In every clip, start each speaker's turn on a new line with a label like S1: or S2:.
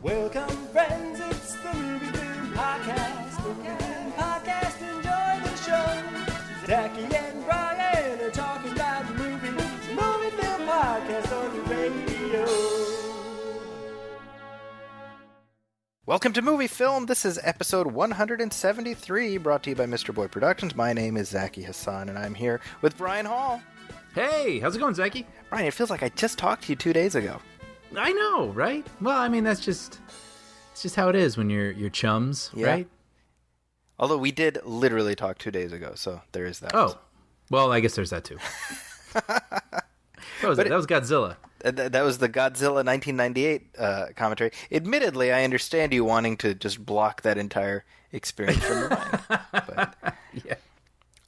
S1: Welcome, friends, it's the Movie Film Podcast. The Movie Film Podcast, enjoy the show. Zachy and Brian are talking about movies. Movie Film Podcast on the radio.
S2: Welcome to Movie Film. This is episode 173, brought to you by Mr. Boy Productions. My name is Zachy Hassan, and I'm here with Brian Hall.
S3: Hey, how's it going, Zachy?
S2: Brian, it feels like I just talked to you 2 days ago.
S3: I know, right? Well, I mean, it's just how it is when you're chums,
S2: Yeah.
S3: right?
S2: Although we did literally talk 2 days ago, so there is that.
S3: Oh, well, I guess there's that too. That was Godzilla.
S2: That was the Godzilla 1998 commentary. Admittedly, I understand you wanting to just block that entire experience from your mind. But
S3: Yeah.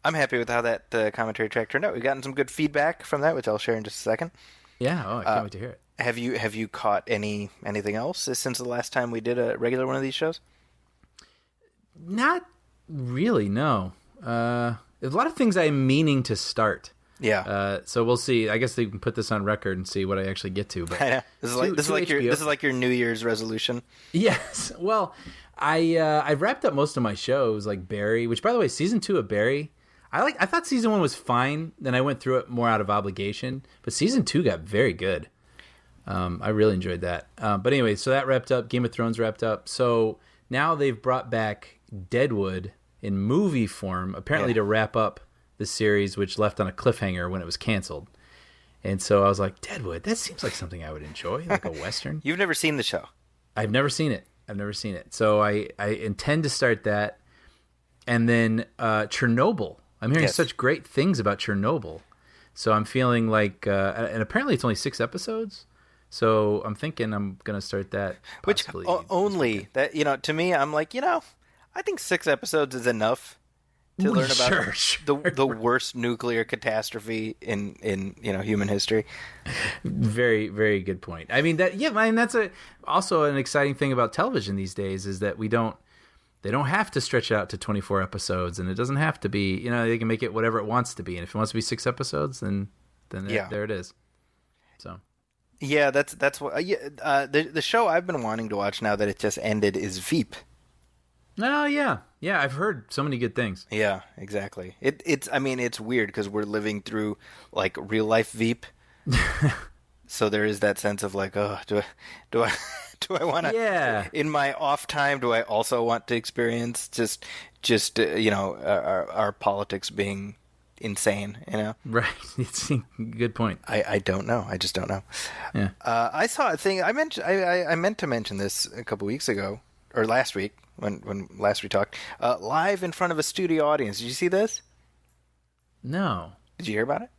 S2: I'm happy with how that commentary track turned out. We've gotten some good feedback from that, which I'll share in just a second.
S3: Yeah. Oh, I can't wait to hear it.
S2: Have you caught anything else since the last time we did a regular one of these shows?
S3: Not really. No. There's a lot of things I'm meaning to start.
S2: Yeah.
S3: So we'll see. I guess they can put this on record and see what I actually get to. But
S2: I know. This is like your New Year's resolution.
S3: Yes. Well, I wrapped up most of my shows, like Barry, which, by the way, season 2 of Barry, I thought season 1 was fine. Then I went through it more out of obligation, but season 2 got very good. I really enjoyed that. But anyway, so that wrapped up. Game of Thrones wrapped up. So now they've brought back Deadwood in movie form, apparently to wrap up the series, which left on a cliffhanger when it was canceled. And so I was like, Deadwood, that seems like something I would enjoy, like a Western.
S2: You've never seen the show.
S3: I've never seen it. So I intend to start that. And then Chernobyl. I'm hearing such great things about Chernobyl. So I'm feeling like, and apparently it's only 6 episodes. So I'm thinking I'm going to start that.
S2: Which only that, to me, I'm like, I think 6 episodes is enough to learn about the worst nuclear catastrophe in human history.
S3: Very, very good point. I mean that's also an exciting thing about television these days is that they don't have to stretch it out to 24 episodes, and it doesn't have to be, they can make it whatever it wants to be. And if it wants to be 6 episodes, then there it is. So.
S2: Yeah, that's what. The show I've been wanting to watch now that it just ended is Veep.
S3: Oh yeah. I've heard so many good things.
S2: Yeah, exactly. It's weird because we're living through like real life Veep. So there is that sense of like, oh, do I want to? Yeah. In my off time, do I also want to experience just our politics being insane,
S3: Right. It's a good point.
S2: I don't know. I just don't know.
S3: Yeah.
S2: I saw a thing. I meant to mention this a couple weeks ago or last week when last we talked. Live in front of a studio audience. Did you see this?
S3: No.
S2: Did you hear about it?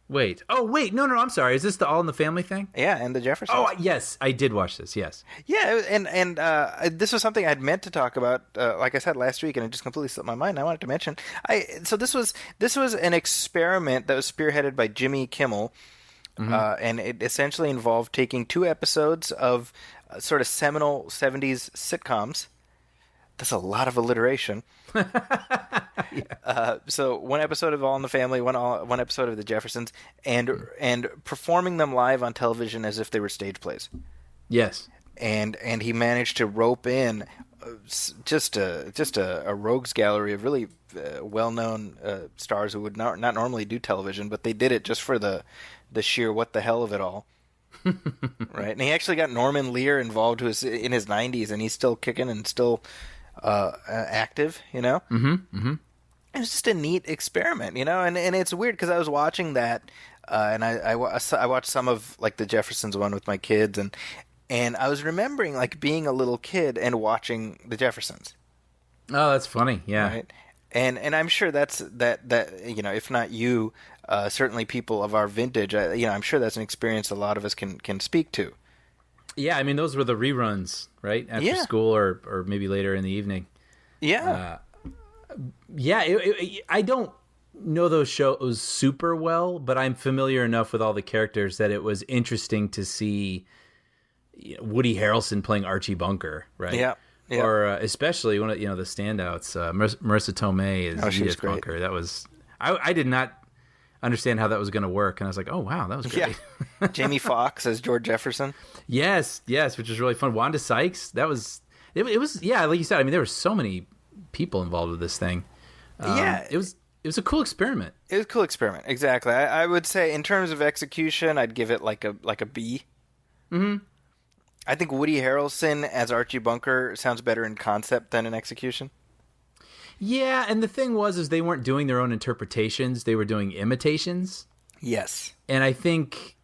S3: Wait. Oh, wait. No. I'm sorry. Is this the All in the Family thing?
S2: Yeah, and the Jeffersons.
S3: Oh, yes. I did watch this. Yes.
S2: Yeah, and this was something I'd meant to talk about, like I said last week, and it just completely slipped my mind. I wanted to mention. So this was an experiment that was spearheaded by Jimmy Kimmel, and it essentially involved taking 2 episodes of sort of seminal 70s sitcoms. That's a lot of alliteration. So one episode of All in the Family, one episode of The Jeffersons, and performing them live on television as if they were stage plays.
S3: Yes.
S2: And he managed to rope in just a rogues gallery of really well-known stars who would not normally do television, but they did it just for the sheer what the hell of it all. Right? And he actually got Norman Lear involved, who is in his 90s, and he's still kicking and still active,
S3: Mm-hmm.
S2: It was just a neat experiment, and it's weird because I was watching that, and I watched some of like the Jeffersons one with my kids, and I was remembering like being a little kid and watching the Jeffersons.
S3: Oh, that's funny. Yeah.
S2: Right? And I'm sure that if not you, certainly people of our vintage, I'm sure that's an experience a lot of us can speak to.
S3: Yeah, I mean, those were the reruns, right? After school or maybe later in the evening.
S2: Yeah.
S3: I don't know those shows super well, but I'm familiar enough with all the characters that it was interesting to see Woody Harrelson playing Archie Bunker, right?
S2: Yeah.
S3: Or especially one of the standouts, Marissa Tomei as Edith Bunker. That was I did not. understand how that was going to work. And I was like, oh wow, that was great.
S2: Yeah. Jamie Foxx as George Jefferson.
S3: Yes, which was really fun. Wanda Sykes, that was it was yeah, like you said. I mean, there were so many people involved with this thing. It was a cool experiment.
S2: It was a cool experiment, exactly. I would say in terms of execution, I'd give it like a B.
S3: Mm-hmm.
S2: I think Woody Harrelson as Archie Bunker sounds better in concept than in execution.
S3: Yeah, and the thing was they weren't doing their own interpretations; they were doing imitations.
S2: Yes,
S3: and I think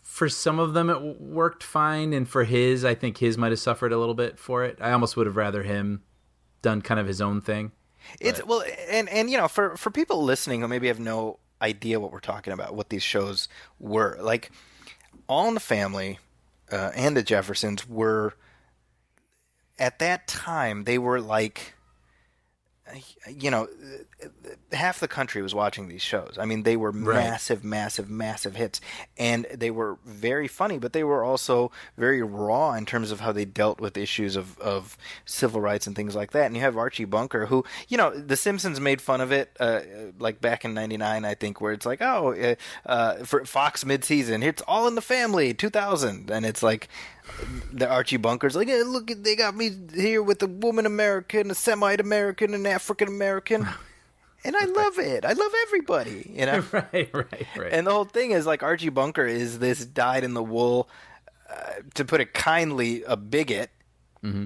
S3: for some of them it worked fine, and for his, I think his might have suffered a little bit for it. I almost would have rather him done kind of his own thing.
S2: It's well, and you know, for people listening who maybe have no idea what we're talking about, what these shows were, like All in the Family and the Jeffersons were, at that time, they were like, you know, half the country was watching these shows. I mean, they were massive, massive, massive hits. And they were very funny, but they were also very raw in terms of how they dealt with issues of civil rights and things like that. And you have Archie Bunker, who, you know, The Simpsons made fun of it, like back in 99, I think, where it's like, for Fox mid-season, it's All in the Family, 2000. And it's like, the Archie Bunker's like, hey, look, they got me here with a woman American, a Semite American, an African American, and I love it. I love everybody, you know.
S3: Right.
S2: And the whole thing is like Archie Bunker is this dyed-in-the-wool, to put it kindly, a bigot,
S3: mm-hmm.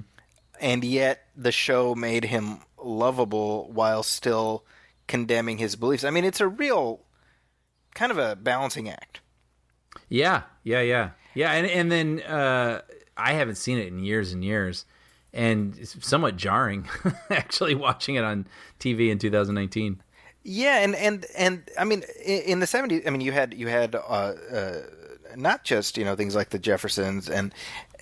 S2: and yet the show made him lovable while still condemning his beliefs. I mean, it's a real kind of a balancing act.
S3: Yeah. And then I haven't seen it in years and years, and it's somewhat jarring actually watching it on TV in 2019.
S2: Yeah, and I mean, in the 70s, I mean, you had not just, you know, things like the Jeffersons and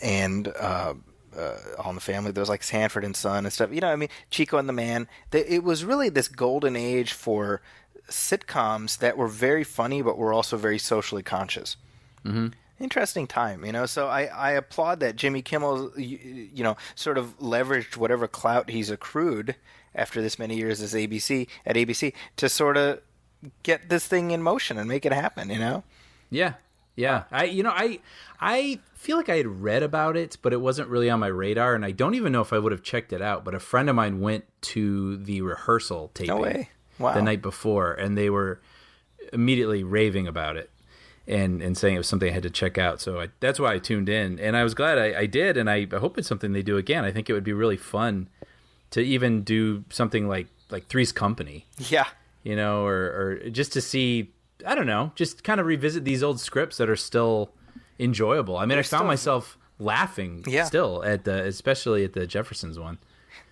S2: All in the Family. There was like Sanford and Son and stuff. You know, I mean, Chico and the Man. It was really this golden age for sitcoms that were very funny, but were also very socially conscious.
S3: Mm-hmm.
S2: Interesting time, you know. So I applaud that Jimmy Kimmel, you know, sort of leveraged whatever clout he's accrued after this many years as ABC to sort of get this thing in motion and make it happen, you know.
S3: Yeah. I feel like I had read about it, but it wasn't really on my radar, and I don't even know if I would have checked it out. But a friend of mine went to the rehearsal taping.
S2: No way. Wow.
S3: The night before, and they were immediately raving about it. And saying it was something I had to check out. So that's why I tuned in. And I was glad I did, and I hope it's something they do again. I think it would be really fun to even do something like Three's Company.
S2: Yeah.
S3: You know, or just to see, I don't know, just kind of revisit these old scripts that are still enjoyable. I mean, I found myself laughing still especially at the Jeffersons one.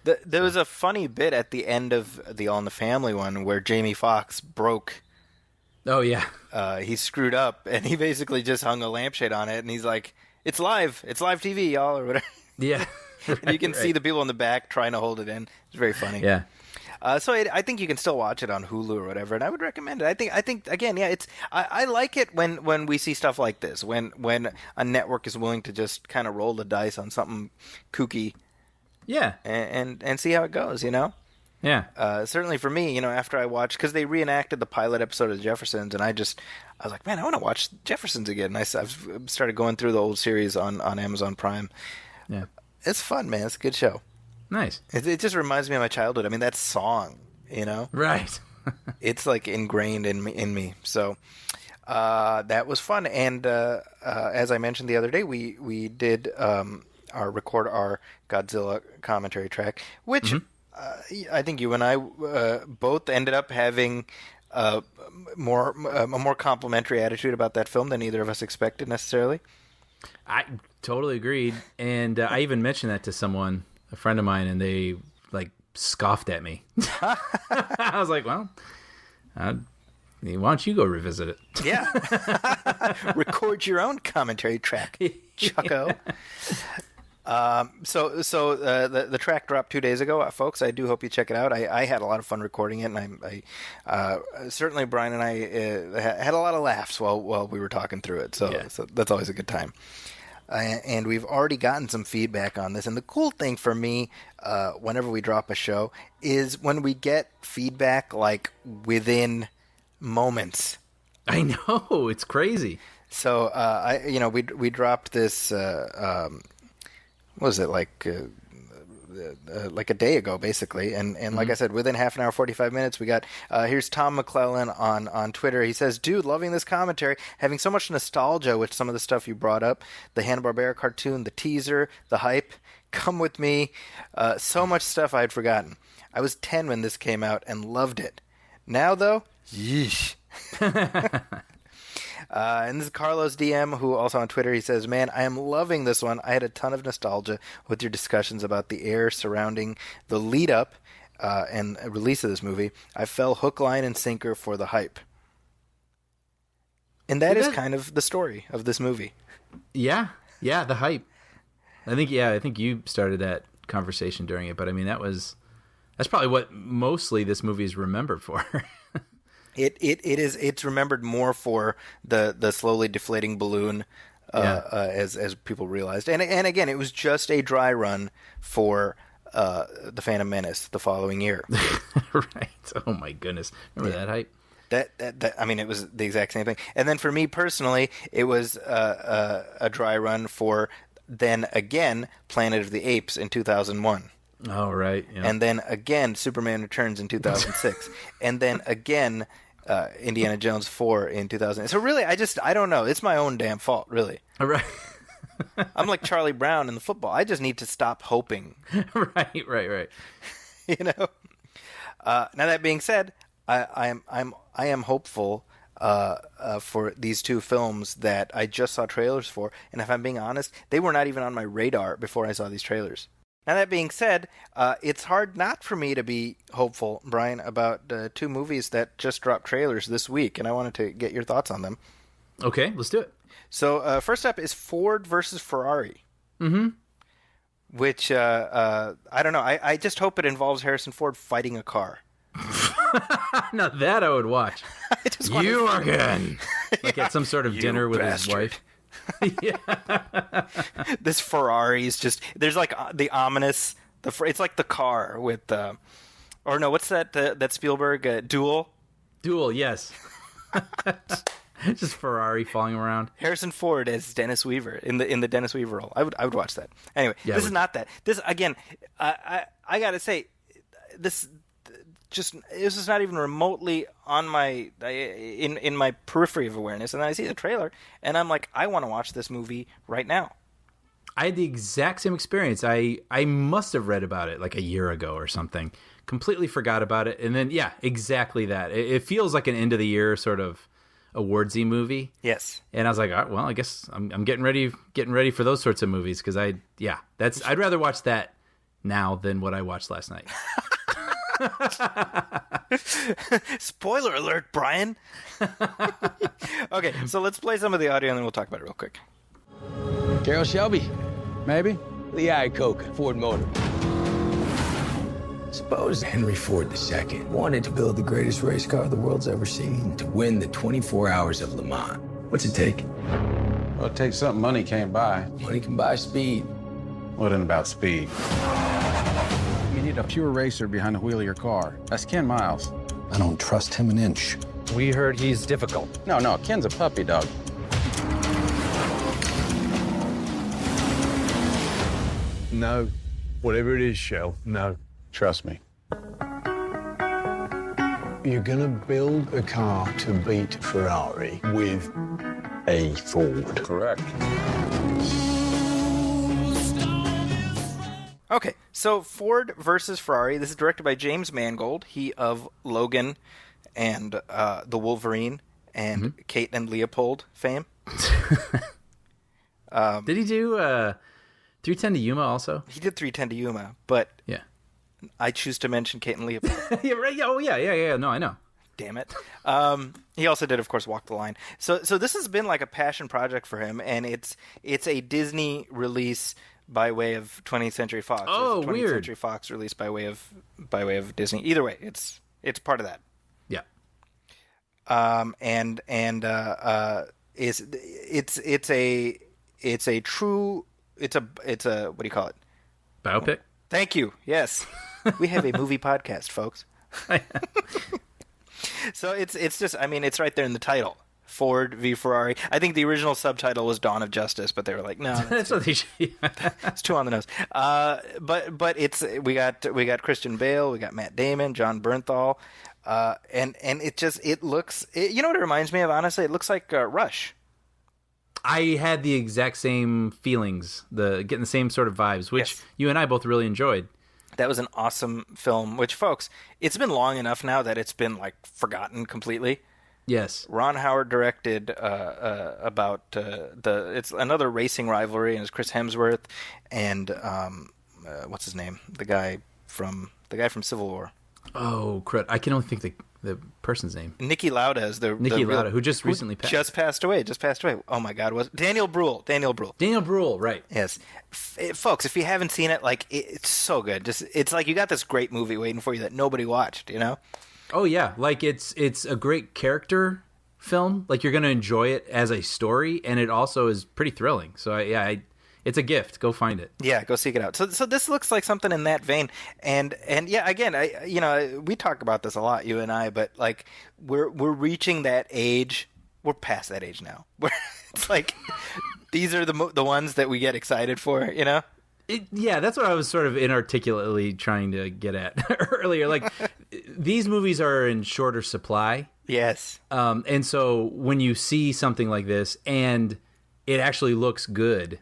S2: There was a funny bit at the end of the All in the Family one where Jamie Foxx broke.
S3: Oh, yeah.
S2: He screwed up, and he basically just hung a lampshade on it, and he's like, it's live TV, y'all, or whatever.
S3: Yeah.
S2: And you can see the people in the back trying to hold it in. It's very funny.
S3: Yeah.
S2: So I think you can still watch it on Hulu or whatever, and I would recommend it. I think again, yeah, I like it when we see stuff like this, when a network is willing to just kind of roll the dice on something kooky.
S3: Yeah.
S2: And see how it goes, you know?
S3: Yeah.
S2: Certainly for me, you know, after I watched, because they reenacted the pilot episode of The Jeffersons, and I was like, man, I want to watch Jeffersons again. And I've started going through the old series on Amazon Prime.
S3: Yeah.
S2: It's fun, man. It's a good show.
S3: Nice.
S2: It just reminds me of my childhood. I mean, that song, you know?
S3: Right.
S2: It's like ingrained in me. So that was fun. And as I mentioned the other day, we did record our Godzilla commentary track, which... Mm-hmm. I think you and I both ended up having a more complimentary attitude about that film than either of us expected necessarily.
S3: I totally agreed, and I even mentioned that to someone, a friend of mine, and they like scoffed at me. I was like, "Well, why don't you go revisit it?"
S2: Yeah, record your own commentary track, Chucko. So the track dropped 2 days ago, folks. I do hope you check it out. I had a lot of fun recording it, and I certainly Brian and I had a lot of laughs while we were talking through it. So that's always a good time. And we've already gotten some feedback on this. And the cool thing for me, whenever we drop a show, is when we get feedback like within moments
S3: I know, it's crazy.
S2: So we dropped this. What was it like a day ago, basically, and like I said, within half an hour, 45 minutes, we got here's Tom McClellan on Twitter. He says, "Dude, loving this commentary, having so much nostalgia with some of the stuff you brought up, the Hanna-Barbera cartoon, the teaser, the hype. Come with me, so much stuff I had forgotten. I was 10 when this came out and loved it. Now though, yeesh." And this is Carlos DM, who also on Twitter, he says, "Man, I am loving this one. I had a ton of nostalgia with your discussions about the air surrounding the lead-up and release of this movie. I fell hook, line, and sinker for the hype." And that is kind of the story of this movie.
S3: Yeah, the hype. I think you started that conversation during it, but I mean, that's probably what mostly this movie is remembered for.
S2: It's remembered more for the slowly deflating balloon as people realized, and again, it was just a dry run for the Phantom Menace the following year.
S3: Right. Oh my goodness, remember that hype?
S2: That I mean, it was the exact same thing. And then for me personally, it was a dry run for then again Planet of the Apes in 2001.
S3: Oh, right. Yeah.
S2: And then again, Superman Returns in 2006. And then again, Indiana Jones 4 in 2000. So really, I don't know. It's my own damn fault, really.
S3: Right.
S2: I'm like Charlie Brown in the football. I just need to stop hoping.
S3: Right.
S2: You know? Now, that being said, I am hopeful for these two films that I just saw trailers for. And if I'm being honest, they were not even on my radar before I saw these trailers. Now, that being said, it's hard not for me to be hopeful, Brian, about two movies that just dropped trailers this week, and I wanted to get your thoughts on them.
S3: Okay, let's do it.
S2: So, first up is Ford versus Ferrari.
S3: Mm-hmm.
S2: Which, I don't know, I just hope it involves Harrison Ford fighting a car.
S3: Now that I would watch. You are good. Like at some sort of dinner with his wife. Yeah.
S2: This Ferrari is just, there's like the ominous, it's like the car with or no, what's that Spielberg Duel, yes. Just Ferrari falling around. Harrison Ford as Dennis Weaver in the Dennis Weaver role. I would watch that. Anyway, yeah, this is not that. This again, I gotta say, this is not even remotely on my in my periphery of awareness, and then I see the trailer and I'm like, I want to watch this movie right now. I had the exact same experience. I must have read about it like a year ago or something. Completely forgot about it, and then exactly that. It feels like an end of the year sort of awardsy movie. Yes. And I was like, well, I guess I'm getting ready for those sorts of movies because I'd rather watch that now than what I watched last night. Spoiler alert, Brian. Okay, so let's play some of the audio and then we'll talk about it real quick.
S4: Carroll Shelby, maybe. Lee Iacocca, Ford Motor. Suppose Henry Ford II wanted to build the greatest race car the world's ever seen to win the 24 Hours of Le Mans. What's it take?
S5: Well, it takes something money can't buy.
S4: Money can buy speed.
S5: What in about speed? You need a pure racer behind the wheel of your car. That's Ken Miles.
S6: I don't trust him an inch.
S7: We heard he's difficult.
S5: No, Ken's a puppy dog.
S8: No. Whatever it is, Shell, no.
S5: Trust me.
S8: You're gonna build a car to beat Ferrari with a Ford.
S5: Correct.
S2: Okay, so Ford versus Ferrari. This is directed by James Mangold. He of Logan and The Wolverine and Kate and Leopold fame.
S3: Did he do 310 to Yuma also?
S2: He did 310 to Yuma, but I choose to mention Kate and Leopold.
S3: Yeah, right. Oh, yeah. No, I know.
S2: Damn it. He also did, of course, Walk the Line. So this has been like a passion project for him, and it's a Disney release by way of 20th Century Fox.
S3: Oh,
S2: 20th
S3: weird.
S2: Century Fox released by way of Disney. Either way, it's part of that.
S3: Yeah.
S2: It's a what do you call it?
S3: Biopic?
S2: Thank you. Yes. We have a movie podcast, folks. So it's just, I mean, it's right there in the title. Ford v Ferrari. I think the original subtitle was Dawn of Justice, but they were like, no,
S3: That's what they should.
S2: it's too on the nose. But we got Christian Bale, we got Matt Damon, John Bernthal, and it looks. You know what it reminds me of? Honestly, it looks like Rush.
S3: I had the exact same feelings, getting the same sort of vibes, which
S2: Yes.
S3: you and I both really enjoyed.
S2: That was an awesome film. Which, folks, it's been long enough now that it's been like forgotten completely.
S3: Yes.
S2: Ron Howard directed about it's another racing rivalry, and it's Chris Hemsworth and what's his name, the guy from Civil War,
S3: Oh, crud. I can only think the person's name.
S2: Niki Lauda is the
S3: Niki
S2: real-
S3: Lauda, who just recently passed.
S2: just passed away. Oh my God, was Daniel Bruhl?
S3: Daniel Bruhl, right.
S2: Yes, folks, if you haven't seen it, like it's so good. Just it's like you got this great movie waiting for you that nobody watched. You know.
S3: Oh yeah, like it's a great character film. Like you're going to enjoy it as a story, and it also is pretty thrilling. So it's a gift. Go find it.
S2: Yeah, go seek it out. So this looks like something in that vein, and yeah, again, we talk about this a lot, you and I, but like we're reaching that age. We're past that age now. It's like these are the ones that we get excited for, you know.
S3: Yeah, that's what I was sort of inarticulately trying to get at earlier. Like, these movies are in shorter supply.
S2: Yes.
S3: And so when you see something like this and it actually looks good,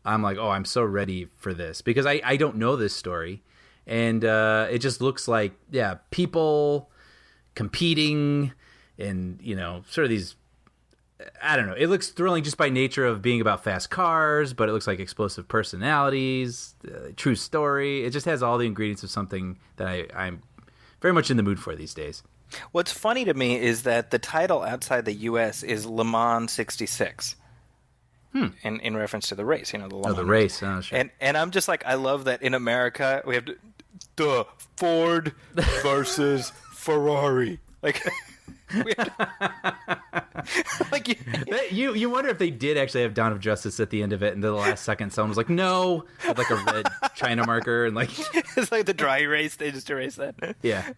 S3: I'm like, oh, I'm so ready for this. Because I don't know this story. And it just looks like, yeah, people competing and, sort of these... I don't know. It looks thrilling just by nature of being about fast cars, but it looks like explosive personalities, true story. It just has all the ingredients of something that I'm very much in the mood for these days.
S2: What's funny to me is that the title outside the U.S. is Le Mans 66. In reference to the race, the Le Mans.
S3: The race. Oh, sure.
S2: And I'm just like, I love that in America we have the Ford versus Ferrari. Like...
S3: you wonder if they did actually have Dawn of Justice at the end of it, and then the last second someone was like, no, with like a red China marker, and like
S2: it's like the dry erase. They just erase that.
S3: Yeah.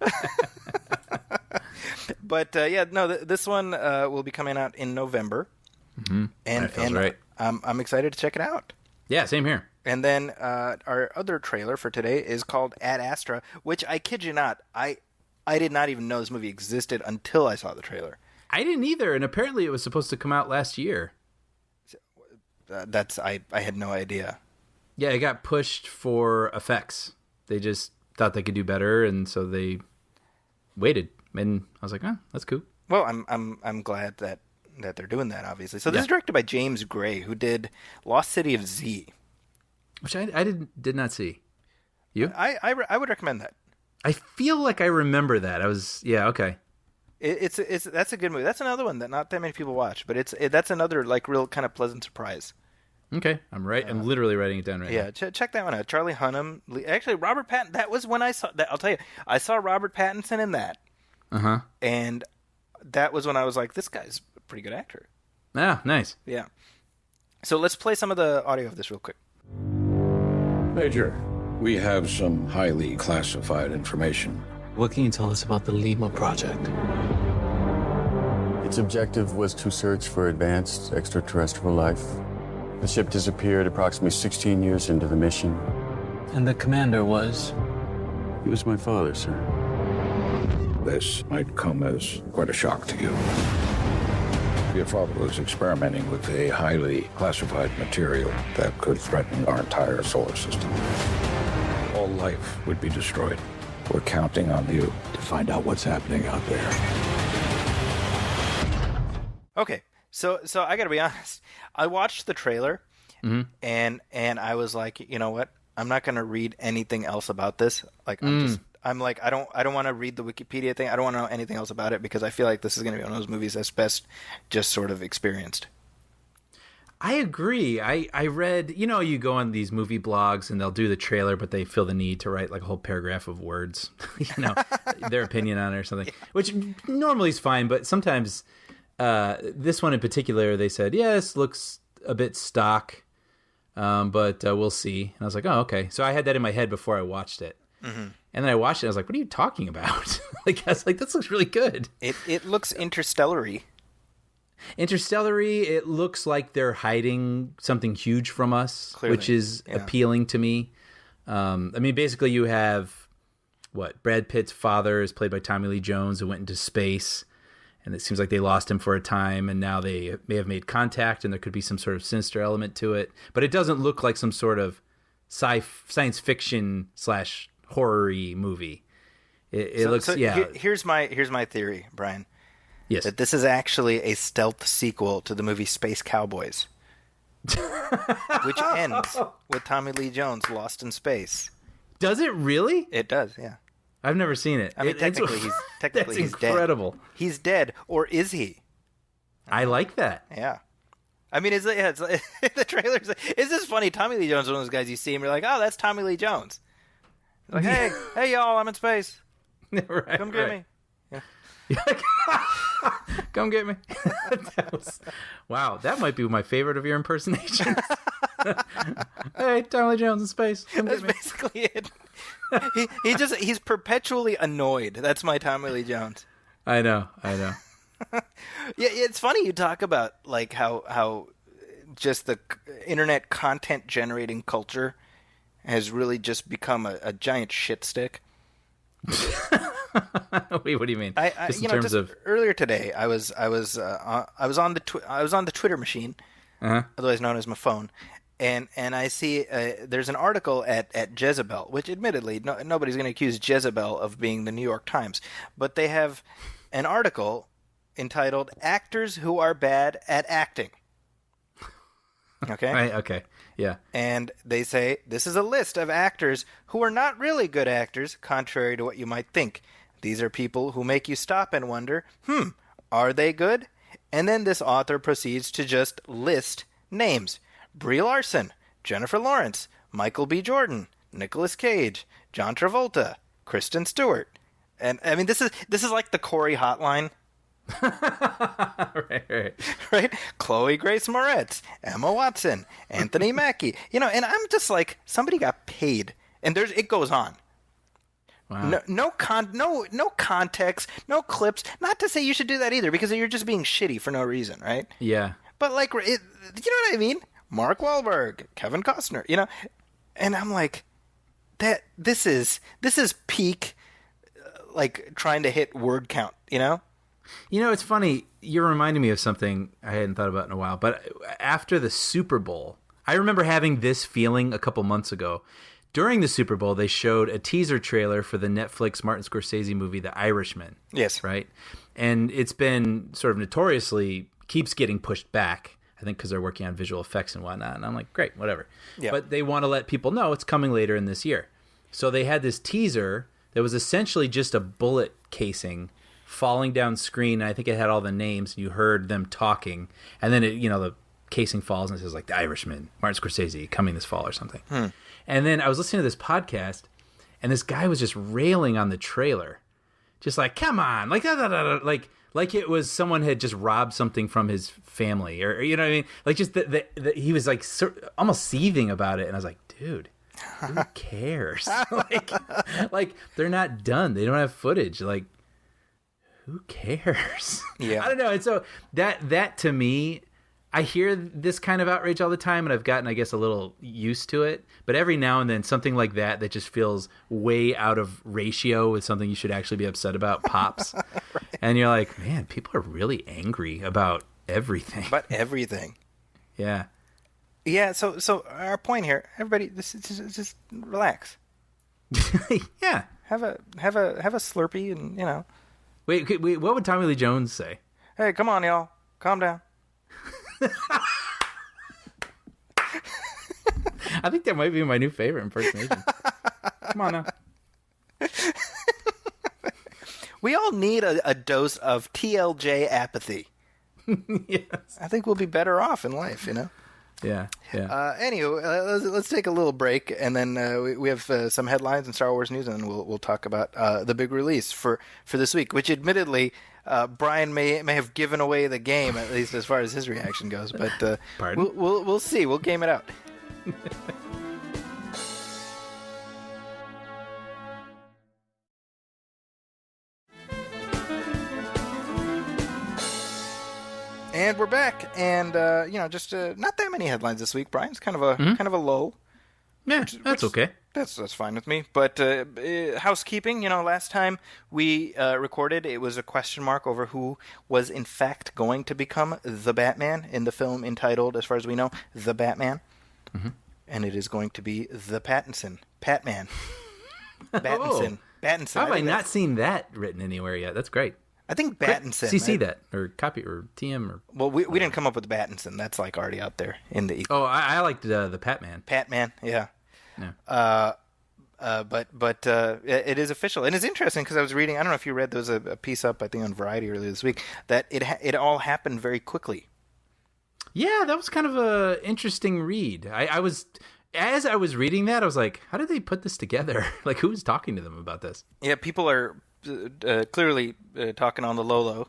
S2: But this one will be coming out in November, and
S3: That feels right.
S2: I'm excited to check it out.
S3: Yeah, same here.
S2: And then our other trailer for today is called Ad Astra, which I kid you not, I did not even know this movie existed until I saw the trailer.
S3: I didn't either, and apparently it was supposed to come out last year.
S2: I had no idea.
S3: Yeah, it got pushed for effects. They just thought they could do better, and so they waited. And I was like, oh, that's cool.
S2: Well, I'm glad that they're doing that, obviously. So this is directed by James Gray, who did Lost City of Z,
S3: Which I did not see. You?
S2: I would recommend that.
S3: I feel like I remember that. Okay.
S2: It's that's a good movie. That's another one that not that many people watch, but that's another like real kind of pleasant surprise.
S3: Okay, I'm right. I'm literally writing it down right now.
S2: Yeah, check that one out. Charlie Hunnam, actually Robert Pattinson. That was when I saw that. I'll tell you, I saw Robert Pattinson in that. And that was when I was like, this guy's a pretty good actor.
S3: Ah, nice.
S2: Yeah. So let's play some of the audio of this real quick.
S9: Major, we have some highly classified information.
S10: What can you tell us about the Lima project?
S11: Its objective was to search for advanced extraterrestrial life. The ship disappeared approximately 16 years into the mission.
S10: And the commander was?
S11: He was my father, sir.
S9: This might come as quite a shock to you. Your father was experimenting with a highly classified material that could threaten our entire solar system. All life would be destroyed. We're counting on you to find out what's happening out there.
S2: Okay, so I gotta be honest. I watched the trailer, and I was like, you know what? I'm not gonna read anything else about this. Like I'm like I don't want to read the Wikipedia thing. I don't want to know anything else about it because I feel like this is gonna be one of those movies that's best just sort of experienced.
S3: I agree. I read, you go on these movie blogs and they'll do the trailer, but they feel the need to write like a whole paragraph of words, their opinion on it or something, which normally is fine. But sometimes this one in particular, they said, yeah, this looks a bit stock, but we'll see. And I was like, oh, okay. So I had that in my head before I watched it. And then I watched it. I was like, what are you talking about? I was like, this looks really good.
S2: It looks interstellar-y.
S3: Interstellary, it looks like they're hiding something huge from us,
S2: Clearly,
S3: which is
S2: yeah.
S3: appealing to me. I mean, basically you have, Brad Pitt's father is played by Tommy Lee Jones, who went into space, and it seems like they lost him for a time, and now they may have made contact, and there could be some sort of sinister element to it. But it doesn't look like some sort of science fiction / horror-y movie. It looks, yeah.
S2: Here's my theory, Brian.
S3: Yes.
S2: That this is actually a stealth sequel to the movie Space Cowboys, which ends with Tommy Lee Jones lost in space.
S3: Does it really?
S2: It does, yeah.
S3: I've never seen it.
S2: I mean, technically he's
S3: that's
S2: dead.
S3: incredible.
S2: He's dead, or is he?
S3: I like that.
S2: Yeah. I mean, it's the trailer's. It's just funny. Tommy Lee Jones is one of those guys you see him, you're like, oh, that's Tommy Lee Jones. Like, hey, y'all, I'm in space.
S3: Right,
S2: Come get me.
S3: Come get me. Wow, that might be my favorite of your impersonations. Hey, Tommy Lee Jones in space. Come
S2: That's
S3: get me.
S2: basically it. He's perpetually annoyed. That's my Tommy Lee Jones.
S3: I know.
S2: Yeah, it's funny you talk about like how just the internet content generating culture has really just become a giant shit stick.
S3: Wait, what do you mean?
S2: Earlier today, I was on the Twitter machine, otherwise known as my phone, and I see there's an article at Jezebel, which admittedly nobody's going to accuse Jezebel of being the New York Times, but they have an article entitled "Actors Who Are Bad at Acting." Okay.
S3: Right, okay. Yeah.
S2: And they say this is a list of actors who are not really good actors, contrary to what you might think. These are people who make you stop and wonder, are they good? And then this author proceeds to just list names. Brie Larson, Jennifer Lawrence, Michael B. Jordan, Nicolas Cage, John Travolta, Kristen Stewart. And I mean, this is like the Corey hotline. Right. Chloe Grace Moretz, Emma Watson, Anthony Mackie. And I'm just like, somebody got paid, and it goes on.
S3: Wow.
S2: No context, no clips. Not to say you should do that either, because you're just being shitty for no reason, right?
S3: Yeah.
S2: But like, you know what I mean? Mark Wahlberg, Kevin Costner, and I'm like, this is peak, like trying to hit word count,
S3: It's funny. You're reminding me of something I hadn't thought about in a while. But after the Super Bowl, I remember having this feeling a couple months ago. During the Super Bowl, they showed a teaser trailer for the Netflix Martin Scorsese movie, The Irishman.
S2: Yes.
S3: Right? And it's been sort of notoriously keeps getting pushed back, I think because they're working on visual effects and whatnot. And I'm like, great, whatever.
S2: Yeah.
S3: But they want to let people know it's coming later in this year. So they had this teaser that was essentially just a bullet casing falling down screen. I think it had all the names, and you heard them talking. And then the casing falls, and it says like The Irishman, Martin Scorsese, coming this fall or something. And then I was listening to this podcast, and this guy was just railing on the trailer, just like, come on, like like it was someone had just robbed something from his family, or you know what I mean? Like just he was like almost seething about it, and I was like, dude, who cares? like they're not done. They don't have footage. Like, who cares?
S2: Yeah,
S3: I don't know. And so that to me, I hear this kind of outrage all the time, and I've gotten, I guess, a little used to it. But every now and then, something like that just feels way out of ratio with something you should actually be upset about pops. Right. And you're like, man, people are really angry about everything.
S2: About everything.
S3: Yeah.
S2: Yeah. So our point here, everybody, just relax.
S3: Yeah.
S2: Have a Slurpee, and
S3: Wait, what would Tommy Lee Jones say?
S2: Hey, come on, y'all, calm down.
S3: I think that might be my new favorite impersonation. Come on now.
S2: We all need a dose of TLJ apathy.
S3: Yes.
S2: I think we'll be better off in life,
S3: Yeah.
S2: Anyway, let's take a little break, and then we have some headlines and Star Wars news, and then we'll talk about the big release for this week, which admittedly Brian may have given away the game, at least as far as his reaction goes. But we'll see. We'll game it out. And we're back, and just not that many headlines this week, Brian. It's kind of a lull.
S3: Yeah, that's okay.
S2: That's fine with me. But housekeeping, last time we recorded, it was a question mark over who was in fact going to become the Batman in the film entitled, as far as we know, The Batman. Mm-hmm. And it is going to be the Pattinson. Patman. Pattinson. Pattinson.
S3: How have I not seen that written anywhere yet? That's great.
S2: I think Battinson.
S3: CC that, or copy, or TM, or...
S2: Well, we didn't come up with Battinson. That's like already out there in the...
S3: Oh, I liked the Patman.
S2: Patman, yeah. But it is official, and it's interesting because I was reading. I don't know if you read. There was a piece up, I think, on Variety earlier this week that it all happened very quickly.
S3: Yeah, that was kind of a interesting read. As I was reading that, I was like, how did they put this together? Like, who was talking to them about this?
S2: Yeah, people are clearly talking on the low.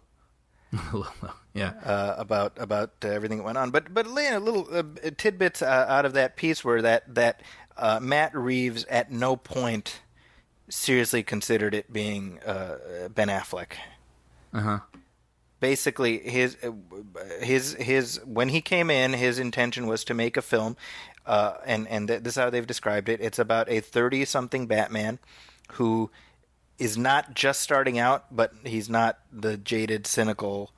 S3: Yeah.
S2: About everything that went on, but little tidbits out of that piece were that Matt Reeves at no point seriously considered it being Ben Affleck. Basically, his when he came in, his intention was to make a film, and this is how they've described it. It's about a 30-something Batman who is not just starting out, but he's not the jaded, cynical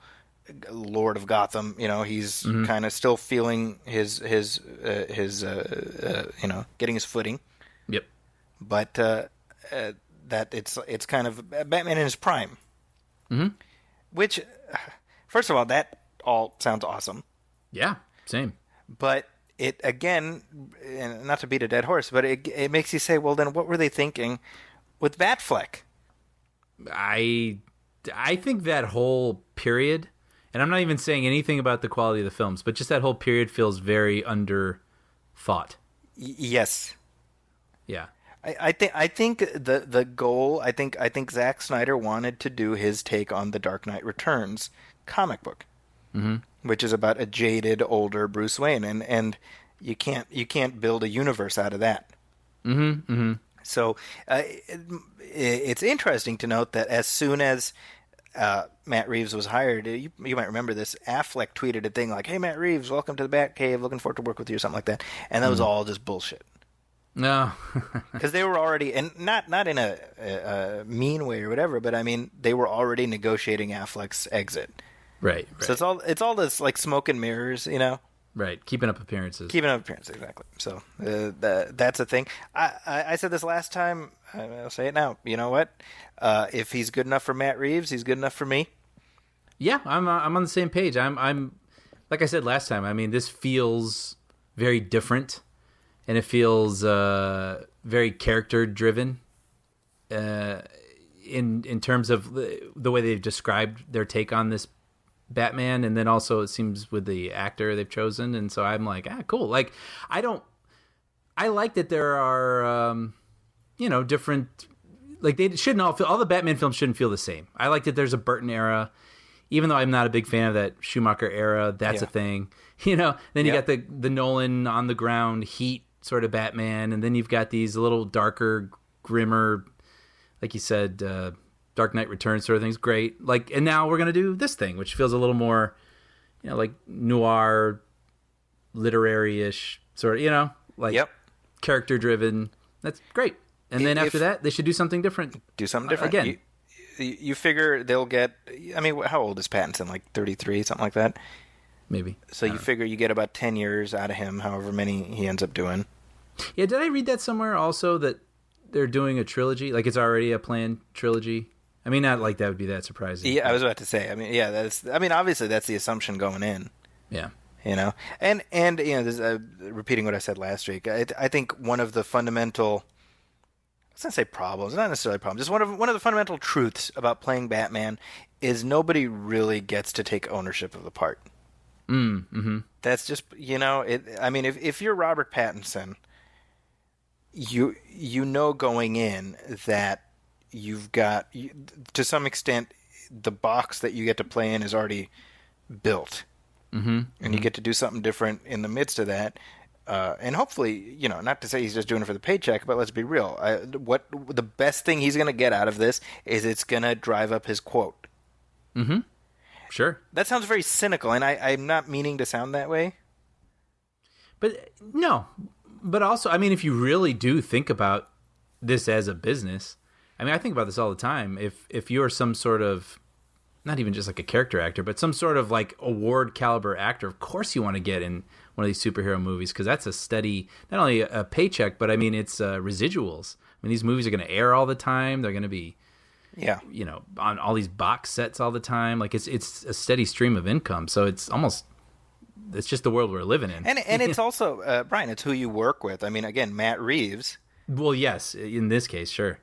S2: Lord of Gotham. He's kind of still feeling his getting his footing.
S3: Yep.
S2: But that it's kind of Batman in his prime.
S3: Mm-hmm.
S2: Which, first of all, that all sounds awesome.
S3: Yeah, same.
S2: But it, again, and not to beat a dead horse, but it makes you say, well, then what were they thinking with Batfleck?
S3: I think that whole period, and I'm not even saying anything about the quality of the films, but just that whole period feels very under thought.
S2: Yes.
S3: Yeah.
S2: I think the goal, I think Zack Snyder wanted to do his take on the Dark Knight Returns comic book, which is about a jaded older Bruce Wayne, and you can't build a universe out of that. So it's interesting to note that as soon as Matt Reeves was hired, you might remember this, Affleck tweeted a thing like, "Hey, Matt Reeves, welcome to the Batcave, looking forward to work with you," or something like that, and that was all just bullshit.
S3: No.
S2: Because they were already, and not in a mean way or whatever, but I mean, they were already negotiating Affleck's exit.
S3: Right.
S2: So it's all this like smoke and mirrors,
S3: Right, keeping up appearances.
S2: Exactly. So that's a thing. I said this last time. I'll say it now. You know what? If he's good enough for Matt Reeves, he's good enough for me.
S3: Yeah, I'm on the same page. I'm like I said last time. I mean, this feels very different, and it feels very character driven. In terms of the way they've described their take on this Batman, and then also it seems with the actor they've chosen, and so I'm like, cool. Like, I like that there are different, like, they shouldn't all the Batman films shouldn't feel the same. I like that there's a Burton era, even though I'm not a big fan of that Schumacher era. That's a thing, then you got the Nolan on the ground heat sort of Batman, and then you've got these a little darker, grimmer, like you said, Dark Knight Returns sort of things. Great. Like, and now we're going to do this thing, which feels a little more, like noir, literary-ish sort of, like character driven. That's great. And then after that, they should do something different.
S2: Do something different.
S3: Again.
S2: You figure they'll get, I mean, how old is Pattinson? Like 33, something like that?
S3: Maybe.
S2: So you figure you get about 10 years out of him, however many he ends up doing.
S3: Yeah, did I read that somewhere also that they're doing a trilogy? Like, it's already a planned trilogy? I mean, not like that would be that surprising.
S2: Yeah, I was about to say. I mean, obviously that's the assumption going in.
S3: Yeah.
S2: And this, repeating what I said last week, I think one of the fundamental, let's not say problems, not necessarily problems, just one of the fundamental truths about playing Batman is nobody really gets to take ownership of the part.
S3: Mm-hmm.
S2: That's just, I mean, if you're Robert Pattinson, you know going in that you've got, to some extent, the box that you get to play in is already built.
S3: Mm-hmm.
S2: And you get to do something different in the midst of that. And hopefully, not to say he's just doing it for the paycheck, but let's be real. What the best thing he's going to get out of this is it's going to drive up his quote.
S3: Mm-hmm. Sure.
S2: That sounds very cynical, and I'm not meaning to sound that way.
S3: But no. But also, I mean, if you really do think about this as a business, I mean, I think about this all the time. If you're some sort of, not even just like a character actor, but some sort of like award caliber actor, of course you want to get in one of these superhero movies because that's a steady, not only a paycheck, but I mean, it's residuals. I mean, these movies are going to air all the time. They're going to be, you know, on all these box sets all the time. Like it's a steady stream of income. So it's just the world we're living in.
S2: And it's also, Brian, it's who you work with. I mean, again, Matt Reeves.
S3: Well, yes, in this case, sure.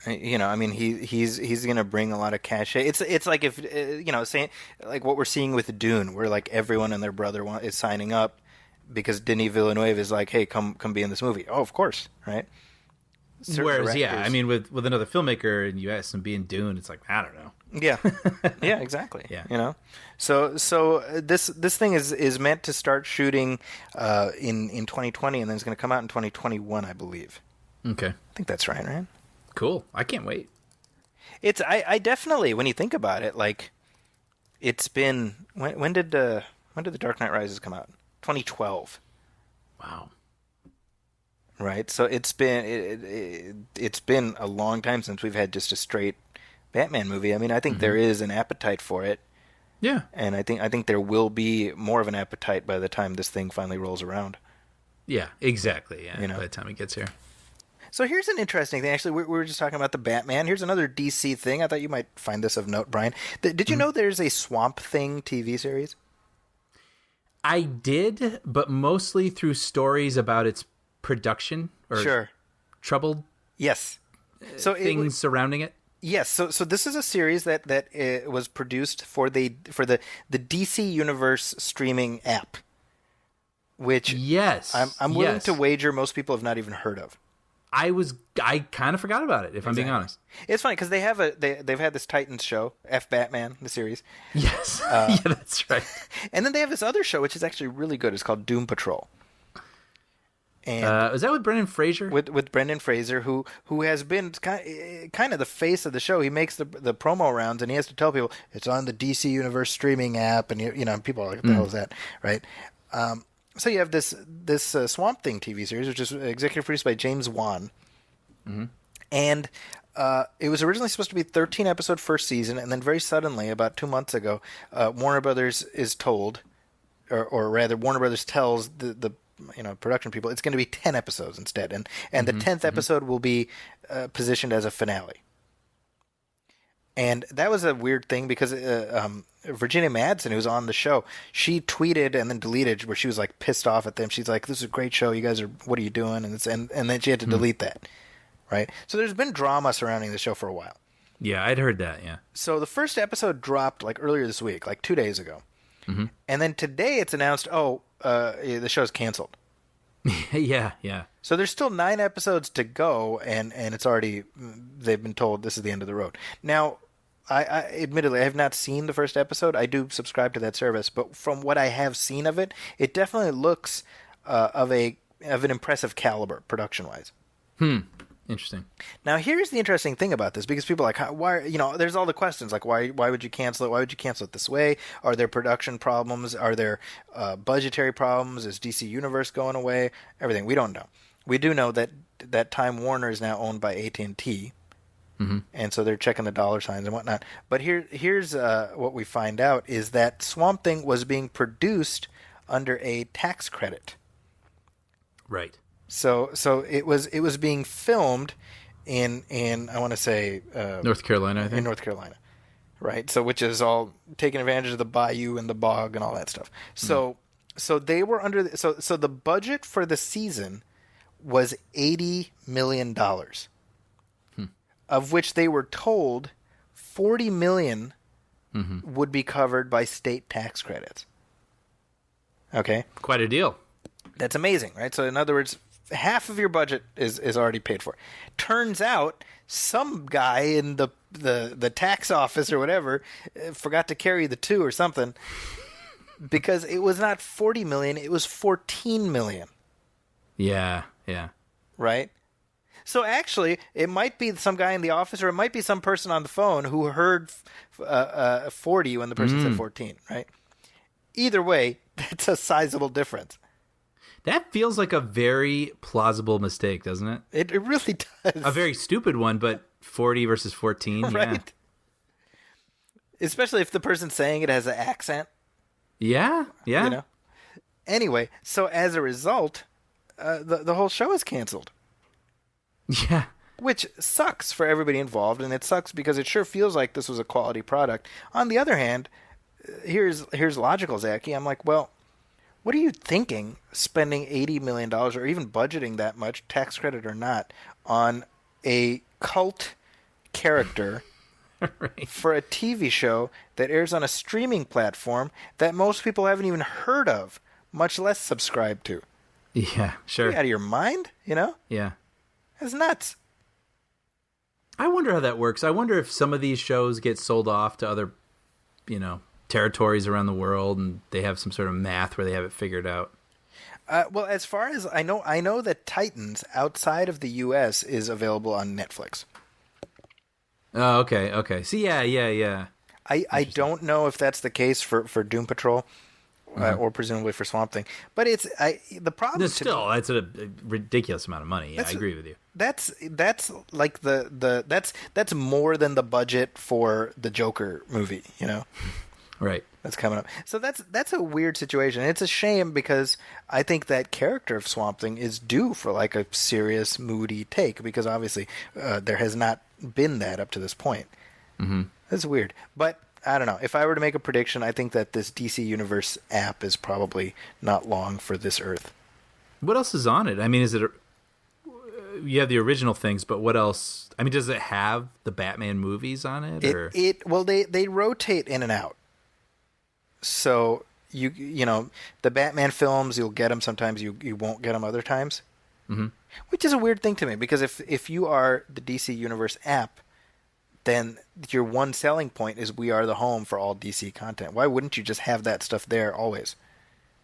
S2: You know, I mean, he's going to bring a lot of cachet. It's like if you know, saying like what we're seeing with Dune, where like everyone and their brother is signing up because Denis Villeneuve is like, hey, come be in this movie. Oh, of course, right? Certain
S3: Whereas,
S2: directors,
S3: yeah, I mean, with another filmmaker and you ask them being Dune, it's like, I don't know.
S2: Yeah, yeah, exactly.
S3: Yeah,
S2: you know, so this thing is meant to start shooting in 2020, and then it's going to come out in 2021, I believe.
S3: Okay,
S2: I think that's right?
S3: Cool. I can't wait.
S2: It's I definitely, when you think about it, like it's been when did the Dark Knight Rises come out? 2012.
S3: Wow.
S2: Right. So it's been it's been a long time since we've had just a straight Batman movie. I mean, I think there is an appetite for it.
S3: Yeah.
S2: And I think there will be more of an appetite by the time this thing finally rolls around.
S3: Yeah, exactly. Yeah,
S2: you know,
S3: by the time it gets here.
S2: So here's an interesting thing. Actually, we were just talking about the Batman. Here's another DC thing. I thought you might find this of note, Brian. Did you know there's a Swamp Thing TV series?
S3: I did, but mostly through stories about its production or troubled things surrounding it.
S2: Yes, so this is a series that was produced for the DC Universe streaming app, which I'm willing to wager most people have not even heard of.
S3: I kind of forgot about it, if I'm being honest.
S2: It's funny because they've had this Titans show, F Batman, the series.
S3: Yes, yeah, that's right.
S2: And then they have this other show which is actually really good. It's called Doom Patrol. And
S3: is that with Brendan Fraser?
S2: With Brendan Fraser, who has been kind of the face of the show. He makes the promo rounds, and he has to tell people it's on the DC Universe streaming app, and you know, people are like, "What the hell is that?" Right? So you have this Swamp Thing TV series, which is executive produced by James Wan, and it was originally supposed to be 13-episode first season, and then very suddenly, about 2 months ago, Warner Brothers is told, or rather, Warner Brothers tells the production people it's going to be 10 episodes instead, and the 10th episode will be positioned as a finale. And that was a weird thing because Virginia Madsen, who was on the show, she tweeted and then deleted where she was like pissed off at them. She's like, "This is a great show. You guys what are you doing?" And then she had to delete that. Right. So there's been drama surrounding the show for a while.
S3: Yeah, I'd heard that. Yeah.
S2: So the first episode dropped like earlier this week, like 2 days ago, and then today it's announced, the show's canceled.
S3: Yeah.
S2: So there's still 9 episodes to go, and it's already, they've been told this is the end of the road. Now, I admittedly, I have not seen the first episode. I do subscribe to that service, but from what I have seen of it, it definitely looks of an impressive caliber, production-wise.
S3: Interesting.
S2: Now, here's the interesting thing about this, because people are like, why? You know, there's all the questions like, why would you cancel it? Why would you cancel it this way? Are there production problems? Are there budgetary problems? Is DC Universe going away? Everything. We don't know. We do know that Time Warner is now owned by AT&T, and so they're checking the dollar signs and whatnot. But here's what we find out is that Swamp Thing was being produced under a tax credit.
S3: Right.
S2: So it was being filmed in I want to say
S3: North Carolina, I think.
S2: In North Carolina, right? So which is all taking advantage of the bayou and the bog and all that stuff. So they were under so the budget for the season was $80 million, of which they were told $40 million would be covered by state tax credits. Okay,
S3: quite a deal.
S2: That's amazing, right? So in other words, half of your budget is already paid for. Turns out some guy in the tax office or whatever forgot to carry the 2 or something, because it was not $40 million, it was $14 million.
S3: Yeah.
S2: Right? So actually, it might be some guy in the office, or it might be some person on the phone who heard 40 when the person said 14, right? Either way, that's a sizable difference.
S3: That feels like a very plausible mistake, doesn't it?
S2: It really does.
S3: A very stupid one, but 40 versus 14,
S2: right?
S3: Yeah.
S2: Especially if the person saying it has an accent.
S3: Yeah.
S2: You know? Anyway, so as a result, the whole show is canceled.
S3: Yeah.
S2: Which sucks for everybody involved, and it sucks because it sure feels like this was a quality product. On the other hand, here's logical, Zachy. I'm like, well, what are you thinking spending $80 million or even budgeting that much, tax credit or not, on a cult character
S3: Right.
S2: for a TV show that airs on a streaming platform that most people haven't even heard of, much less subscribe to?
S3: Yeah, sure.
S2: Are you out of your mind? You know?
S3: Yeah.
S2: That's nuts.
S3: I wonder how that works. I wonder if some of these shows get sold off to other, territories around the world, and they have some sort of math where they have it figured out.
S2: Well, as far as I know that Titans outside of the U.S. is available on Netflix.
S3: Oh, okay. See, yeah.
S2: I don't know if that's the case for Doom Patrol, or presumably for Swamp Thing. But the problem.
S3: That's a ridiculous amount of money. Yeah, I agree with you.
S2: That's like that's more than the budget for the Joker movie.
S3: Right.
S2: That's coming up. So that's a weird situation. It's a shame because I think that character of Swamp Thing is due for like a serious, moody take, because obviously there has not been that up to this point.
S3: Mm-hmm.
S2: That's weird. But I don't know. If I were to make a prediction, I think that this DC Universe app is probably not long for this Earth.
S3: What else is on it? I mean, is it... you have the original things, but what else? I mean, does it have the Batman movies on it?
S2: Well, they rotate in and out. So you know the Batman films, you'll get them sometimes, you won't get them other times.
S3: Mm-hmm.
S2: Which is a weird thing to me, because if you are the DC Universe app, then your one selling point is we are the home for all DC content. Why wouldn't you just have that stuff there always?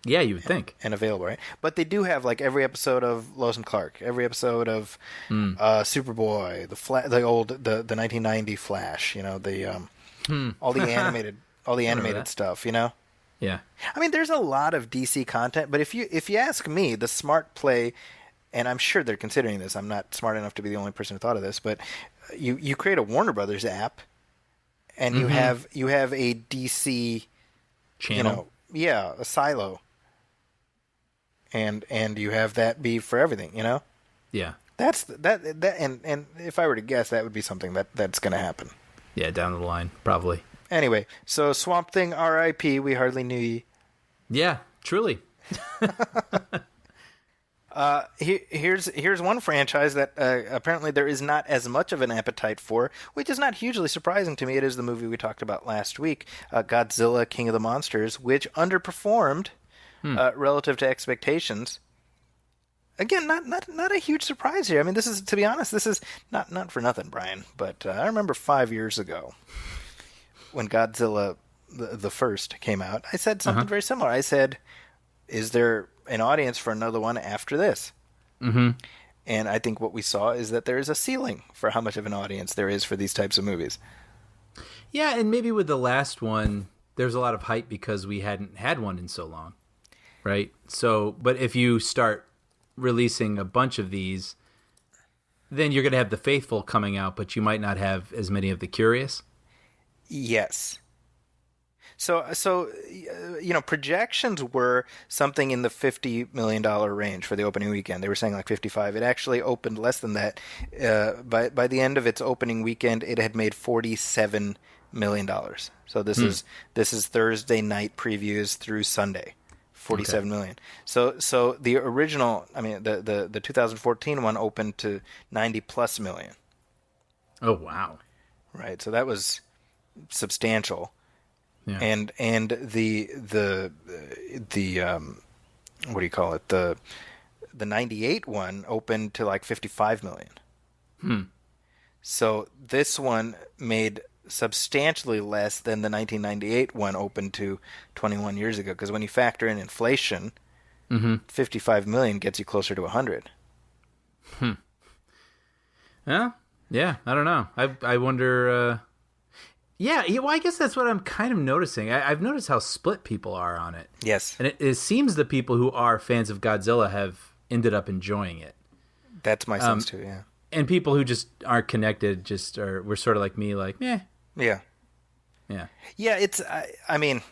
S3: Yeah, you would think.
S2: And available, right? But they do have like every episode of Lois and Clark, every episode of Superboy, the 1990 Flash, all the animated stuff,
S3: Yeah.
S2: I mean, there's a lot of DC content, but if you ask me, the smart play, and I'm sure they're considering this. I'm not smart enough to be the only person who thought of this, but you create a Warner Brothers app, and you have a DC
S3: channel,
S2: a silo, and you have that be for everything,
S3: Yeah.
S2: That's that and if I were to guess, that would be something that's going to happen.
S3: Yeah, down the line, probably.
S2: Anyway, so Swamp Thing, R.I.P. We hardly knew ye.
S3: Yeah, truly.
S2: Here's one franchise that apparently there is not as much of an appetite for, which is not hugely surprising to me. It is the movie we talked about last week, Godzilla, King of the Monsters, which underperformed relative to expectations. Again, not a huge surprise here. I mean, this is, to be honest, this is not for nothing, Brian, but I remember 5 years ago when Godzilla the first came out, I said something very similar. I said, is there an audience for another one after this?
S3: Mm-hmm.
S2: And I think what we saw is that there is a ceiling for how much of an audience there is for these types of movies.
S3: Yeah, and maybe with the last one, there's a lot of hype because we hadn't had one in so long, right? So, but if you start releasing a bunch of these, then you're going to have the faithful coming out, but you might not have as many of the curious.
S2: Yes. So projections were something in the $50 million range for the opening weekend. They were saying like 55. It actually opened less than that. By the end of its opening weekend, it had made $47 million. So this is Thursday night previews through Sunday. 47 million. So the original, I mean, the 2014 one opened to 90 plus million.
S3: Oh, wow.
S2: Right. So that was substantial.
S3: Yeah.
S2: And the what do you call it? The 98 one opened to like 55 million. So this one made substantially less than the 1998 one opened to 21 years ago, because when you factor in inflation, 55 million gets you closer to 100.
S3: Yeah, yeah. I don't know. I wonder. Yeah, well, I guess that's what I'm kind of noticing. I've noticed how split people are on it.
S2: Yes.
S3: And it seems the people who are fans of Godzilla have ended up enjoying it.
S2: That's my sense too, yeah.
S3: And people who just aren't connected we're sort of like me, like, meh.
S2: Yeah.
S3: Yeah.
S2: Yeah, it's, I mean,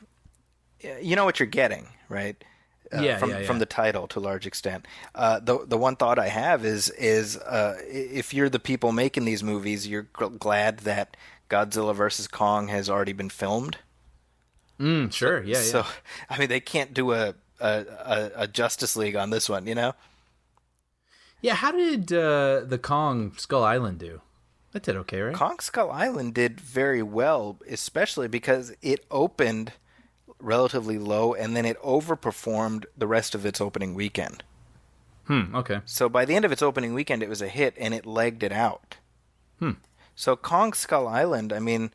S2: you know what you're getting, right? From the title to a large extent. The one thought I have is if you're the people making these movies, you're glad that Godzilla vs. Kong has already been filmed.
S3: Sure, yeah.
S2: So, I mean, they can't do a Justice League on this one, you know?
S3: Yeah, how did the Kong Skull Island do? That did okay, right?
S2: Kong Skull Island did very well, especially because it opened relatively low and then it overperformed the rest of its opening weekend.
S3: Okay.
S2: So by the end of its opening weekend, it was a hit and it legged it out. So Kong Skull Island, I mean,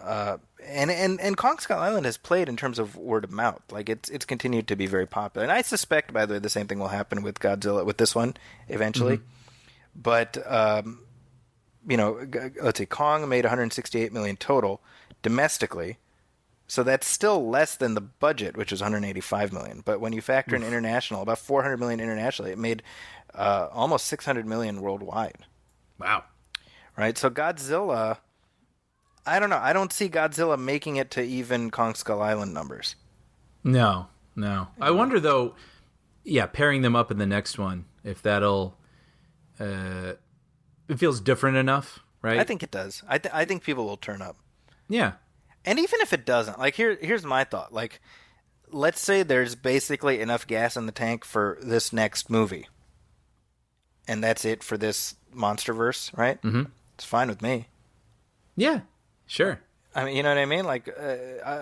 S2: and Kong Skull Island has played in terms of word of mouth. Like it's continued to be very popular. And I suspect, by the way, the same thing will happen with Godzilla, with this one eventually. But, you know, let's see, Kong made $168 million total domestically. So that's still less than the budget, which was $185 million. But when you factor in international, about $400 million internationally, it made almost $600 million worldwide.
S3: Wow.
S2: Right? So Godzilla, I don't know. I don't see Godzilla making it to even Kong Skull Island numbers.
S3: No. I wonder, though, pairing them up in the next one, if that'll... it feels different enough, right?
S2: I think it does. I think people will turn up.
S3: Yeah.
S2: And even if it doesn't, like here's my thought. Like, let's say there's basically enough gas in the tank for this next movie. And that's it for this MonsterVerse, right? Mm-hmm. It's fine with me.
S3: Yeah, sure.
S2: I mean, you know what I mean? Like,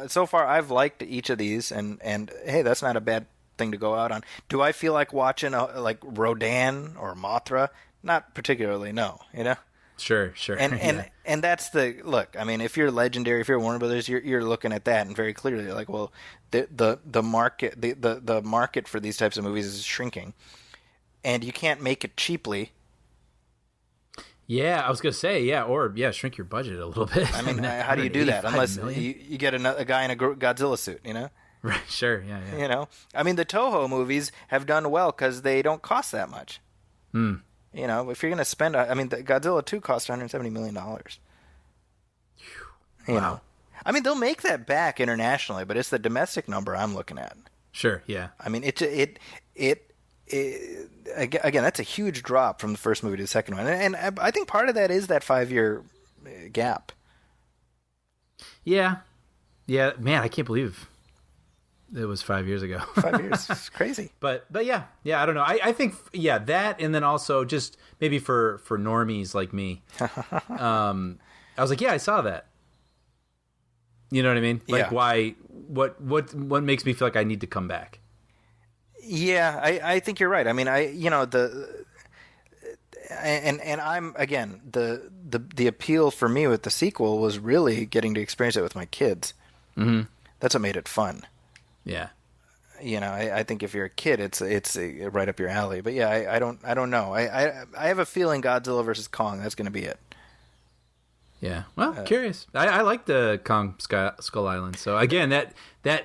S2: so far I've liked each of these, and hey, that's not a bad thing to go out on. Do I feel like watching like Rodan or Mothra? Not particularly, no. You know?
S3: Sure.
S2: And that's the look. I mean, if you're Legendary, if you're Warner Brothers, you're looking at that and very clearly like, well, the market the market for these types of movies is shrinking, and you can't make it cheaply.
S3: Yeah, I was gonna say, shrink your budget a little bit.
S2: I mean, how do you do that unless you get a guy in a Godzilla suit? You know?
S3: Right. Sure. Yeah.
S2: You know, I mean, the Toho movies have done well because they don't cost that much. You know, if you're going to spend, I mean, the Godzilla 2 cost $170 million. You know, I mean, they'll make that back internationally, but it's the domestic number I'm looking at.
S3: Sure. Yeah.
S2: I mean, it again, that's a huge drop from the first movie to the second one, and I think part of that is that 5-year gap.
S3: Yeah, man, I can't believe it was 5 years ago.
S2: 5 years, it's crazy.
S3: But yeah, I don't know. I think that, and then also just maybe for normies like me, I was like, I saw that. You know what I mean? Like, why? What makes me feel like I need to come back?
S2: Yeah, I think you're right. I mean, I'm again the appeal for me with the sequel was really getting to experience it with my kids. Mm-hmm. That's what made it fun.
S3: Yeah,
S2: you know, I think if you're a kid, it's right up your alley. But yeah, I don't know. I have a feeling Godzilla versus Kong. That's going to be it.
S3: Yeah. Well, curious. I like the Kong Skull Island. So again, that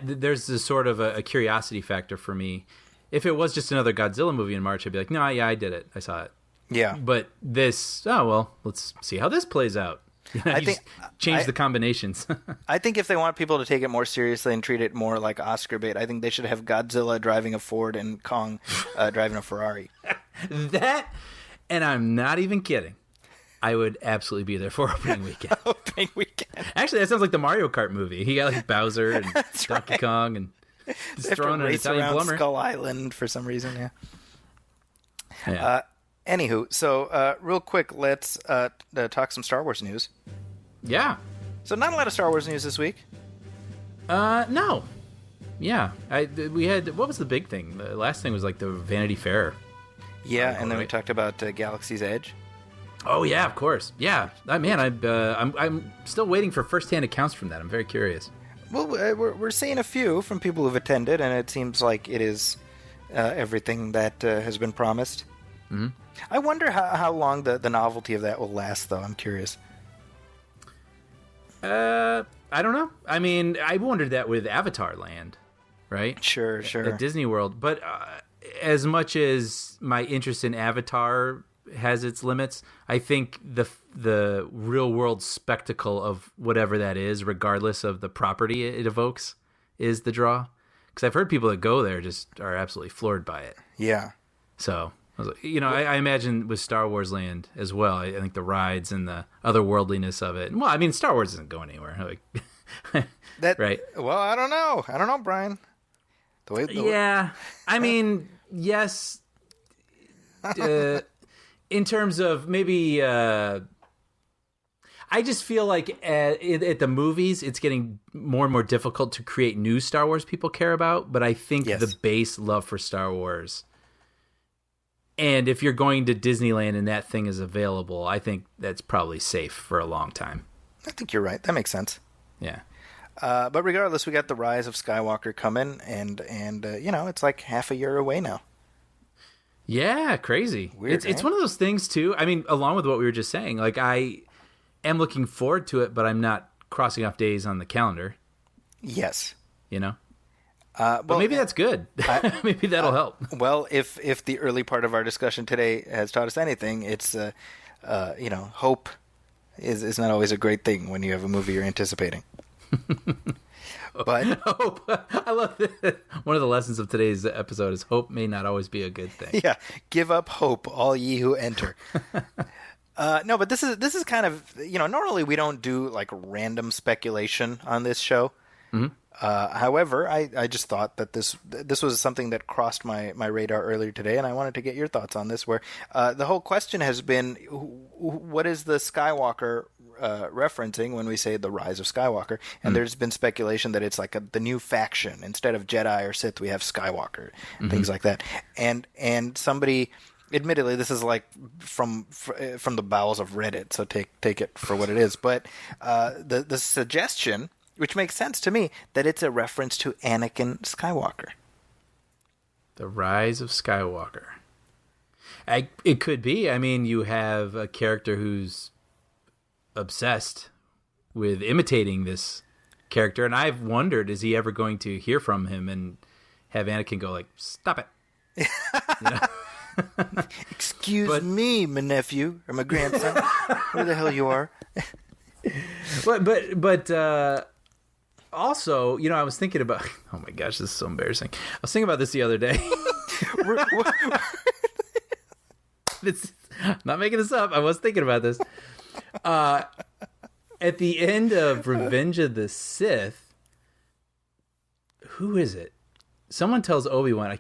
S3: there's this sort of a curiosity factor for me. If it was just another Godzilla movie in March, I'd be like, no, I did it. I saw it.
S2: Yeah.
S3: But this, let's see how this plays out. I think change the combinations.
S2: I think if they want people to take it more seriously and treat it more like Oscar bait, I think they should have Godzilla driving a Ford and Kong driving a Ferrari.
S3: That, and I'm not even kidding, I would absolutely be there for opening weekend.
S2: Opening weekend.
S3: Actually, that sounds like the Mario Kart movie. He got like Bowser and Donkey Kong and just throwing an Italian plumber.
S2: Skull Island for some reason,
S3: yeah.
S2: Anywho, so real quick, let's talk some Star Wars news.
S3: Yeah.
S2: So not a lot of Star Wars news this week.
S3: No. Yeah. We had, what was the big thing? The last thing was like the Vanity Fair.
S2: Yeah, and then we talked about Galaxy's Edge.
S3: Oh yeah, of course. Yeah, man, I'm still waiting for first-hand accounts from that. I'm very curious.
S2: Well, we're seeing a few from people who've attended, and it seems like it is everything that has been promised.
S3: Mm-hmm.
S2: I wonder how long the novelty of that will last, though. I'm curious.
S3: I don't know. I mean, I wondered that with Avatar Land, right?
S2: Sure.
S3: At Disney World. But as much as my interest in Avatar has its limits, I think the real world spectacle of whatever that is, regardless of the property it evokes, is the draw. Because I've heard people that go there just are absolutely floored by it.
S2: Yeah.
S3: So, I imagine with Star Wars Land as well. I think the rides and the otherworldliness of it. Well, I mean, Star Wars isn't going anywhere. Right?
S2: Well, I don't know, Brian.
S3: Yeah. I mean, yes. In terms of maybe, I just feel like at the movies, it's getting more and more difficult to create new Star Wars people care about. But I think the base love for Star Wars. And if you're going to Disneyland and that thing is available, I think that's probably safe for a long time.
S2: I think you're right. That makes sense.
S3: Yeah.
S2: But regardless, we got the Rise of Skywalker coming, and it's like half a year away now.
S3: Yeah, crazy.
S2: Weird.
S3: It's one of those things too. I mean, along with what we were just saying, like I am looking forward to it, but I'm not crossing off days on the calendar.
S2: Yes.
S3: But maybe that's good. Maybe that'll help.
S2: Well, if the early part of our discussion today has taught us anything, it's hope is not always a great thing when you have a movie you're anticipating. But
S3: hope. I love that. One of the lessons of today's episode is hope may not always be a good thing.
S2: Yeah, give up hope, all ye who enter. No, but this is kind of normally we don't do like random speculation on this show.
S3: Mm-hmm.
S2: However, I just thought that this was something that crossed my radar earlier today, and I wanted to get your thoughts on this. Where the whole question has been, what is the Skywalker referencing when we say the Rise of Skywalker? And there's been speculation that it's like the new faction. Instead of Jedi or Sith, we have Skywalker, things like that. And somebody, admittedly, this is like from the bowels of Reddit, so take it for what it is. But the suggestion, which makes sense to me, that it's a reference to Anakin Skywalker.
S3: The Rise of Skywalker. It could be. I mean, you have a character who's obsessed with imitating this character, and I've wondered, is he ever going to hear from him and have Anakin go like, stop it?
S2: Excuse me, my nephew, or my grandson, where the hell you are.
S3: But also, I was thinking about, oh my gosh, this is so embarrassing. I was thinking about this the other day. Not making this up. I was thinking about this. At the end of Revenge of the Sith, who is it? Someone tells Obi-Wan,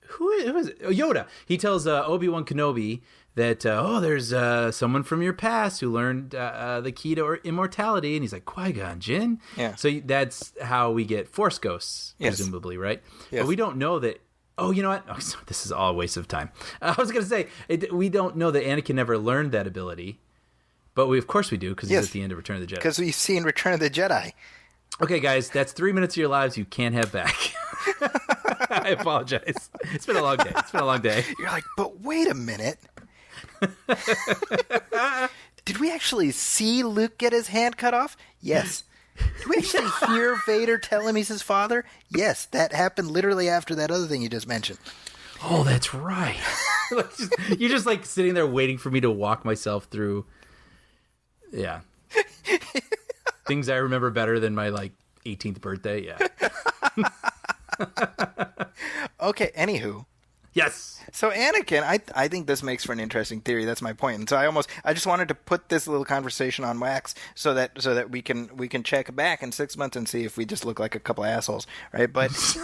S3: who is it? Oh, Yoda. He tells Obi-Wan Kenobi that, there's someone from your past who learned the key to immortality. And he's like, Qui-Gon Jinn?
S2: Yeah.
S3: So that's how we get Force ghosts, presumably, right? Yes. But we don't know that. Oh, you know what? Oh, this is all a waste of time. I was going to say, we don't know that Anakin never learned that ability. But of course we do, because he's at the end of Return of the Jedi.
S2: Because we've seen Return of the Jedi.
S3: Okay, guys, that's 3 minutes of your lives you can't have back. I apologize. It's been a long day.
S2: You're like, but wait a minute. Did we actually see Luke get his hand cut off? Yes. Did we actually hear Vader tell him he's his father? Yes, that happened literally after that other thing you just mentioned.
S3: Oh, that's right. You're just like sitting there waiting for me to walk myself through. Yeah. Things I remember better than my 18th birthday. Yeah.
S2: Okay, anywho.
S3: Yes.
S2: So Anakin, I think this makes for an interesting theory. That's my point. And so I just wanted to put this little conversation on wax so that we can check back in 6 months and see if we just look like a couple of assholes, right? But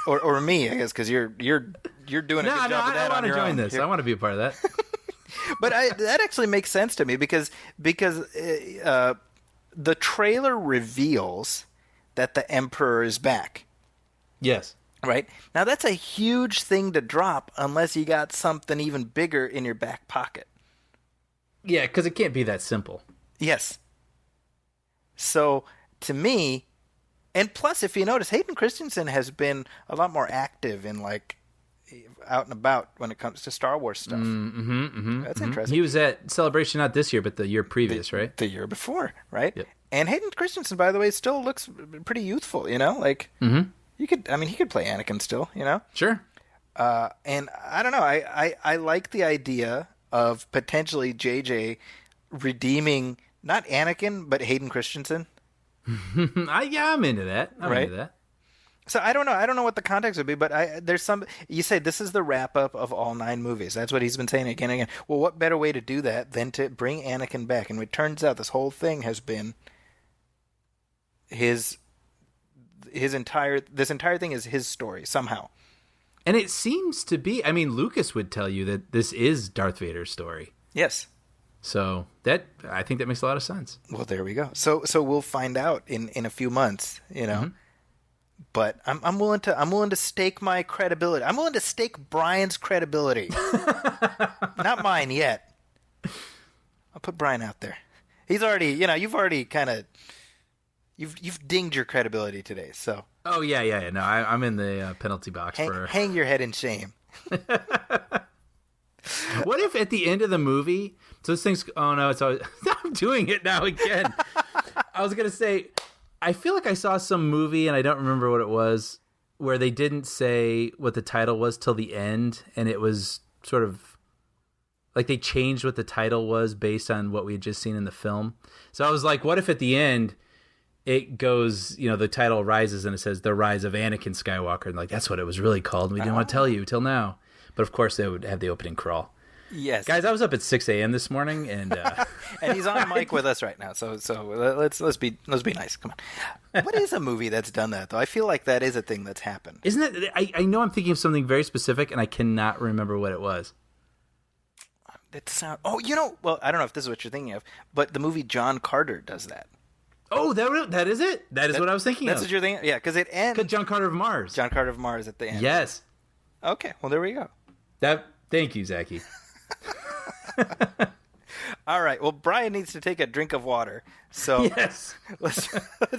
S2: or me, I guess, because you're doing a good job of that.
S3: I want to join this. I want to be a part of that.
S2: But that actually makes sense to me because the trailer reveals that the Emperor is back.
S3: Yes.
S2: Right? Now, that's a huge thing to drop unless you got something even bigger in your back pocket.
S3: Yeah, because it can't be that simple.
S2: Yes. So, to me, and plus, if you notice, Hayden Christensen has been a lot more active in, out and about when it comes to Star Wars stuff. That's interesting.
S3: He was at Celebration not this year, but the year previous, right?
S2: The year before, right?
S3: Yep.
S2: And Hayden Christensen, by the way, still looks pretty youthful. You know, like he could play Anakin still. You know,
S3: Sure.
S2: and I don't know. I like the idea of potentially JJ redeeming not Anakin but Hayden Christensen.
S3: I'm into that. I'm
S2: Right?
S3: into that.
S2: So I don't know. I don't know what the context would be, but there's some. You say this is the wrap up of all 9 movies. That's what he's been saying again and again. Well, what better way to do that than to bring Anakin back? And it turns out this whole thing has been this entire thing is his story somehow.
S3: And it seems to be. I mean, Lucas would tell you that this is Darth Vader's story.
S2: Yes.
S3: So I think that makes a lot of sense.
S2: Well, there we go. So we'll find out in a few months. You know. But I'm willing to stake my credibility. I'm willing to stake Brian's credibility. Not mine yet. I'll put Brian out there. He's already, you've already kind of, you've dinged your credibility today. So.
S3: Oh yeah. No, I'm in the penalty box for.
S2: Hang your head in shame.
S3: What if at the end of the movie? So this thing's. Oh no, it's always. I'm doing it now again. I was gonna say. I feel like I saw some movie, and I don't remember what it was, where they didn't say what the title was till the end, and it was sort of like they changed what the title was based on what we had just seen in the film. So I was like, what if at the end it goes, the title rises and it says The Rise of Anakin Skywalker, and like that's what it was really called. We didn't want to tell you till now. But of course they would have the opening crawl.
S2: Yes,
S3: guys, I was up at 6 a.m. this morning, and
S2: and he's on mic with us right now. So let's be nice. Come on, what is a movie that's done that though? I feel like that is a thing that's happened.
S3: Isn't it? I know I'm thinking of something very specific, and I cannot remember what it was.
S2: Well, I don't know if this is what you're thinking of, but the movie John Carter does that.
S3: Oh, that is it. That is what I was thinking.
S2: That's what you're thinking. Yeah, because it ends.
S3: John Carter of Mars.
S2: John Carter of Mars at the end.
S3: Yes.
S2: Okay. Well, there we go.
S3: Thank you, Zachy.
S2: All right. Well, Brian needs to take a drink of water. So
S3: yes,
S2: let's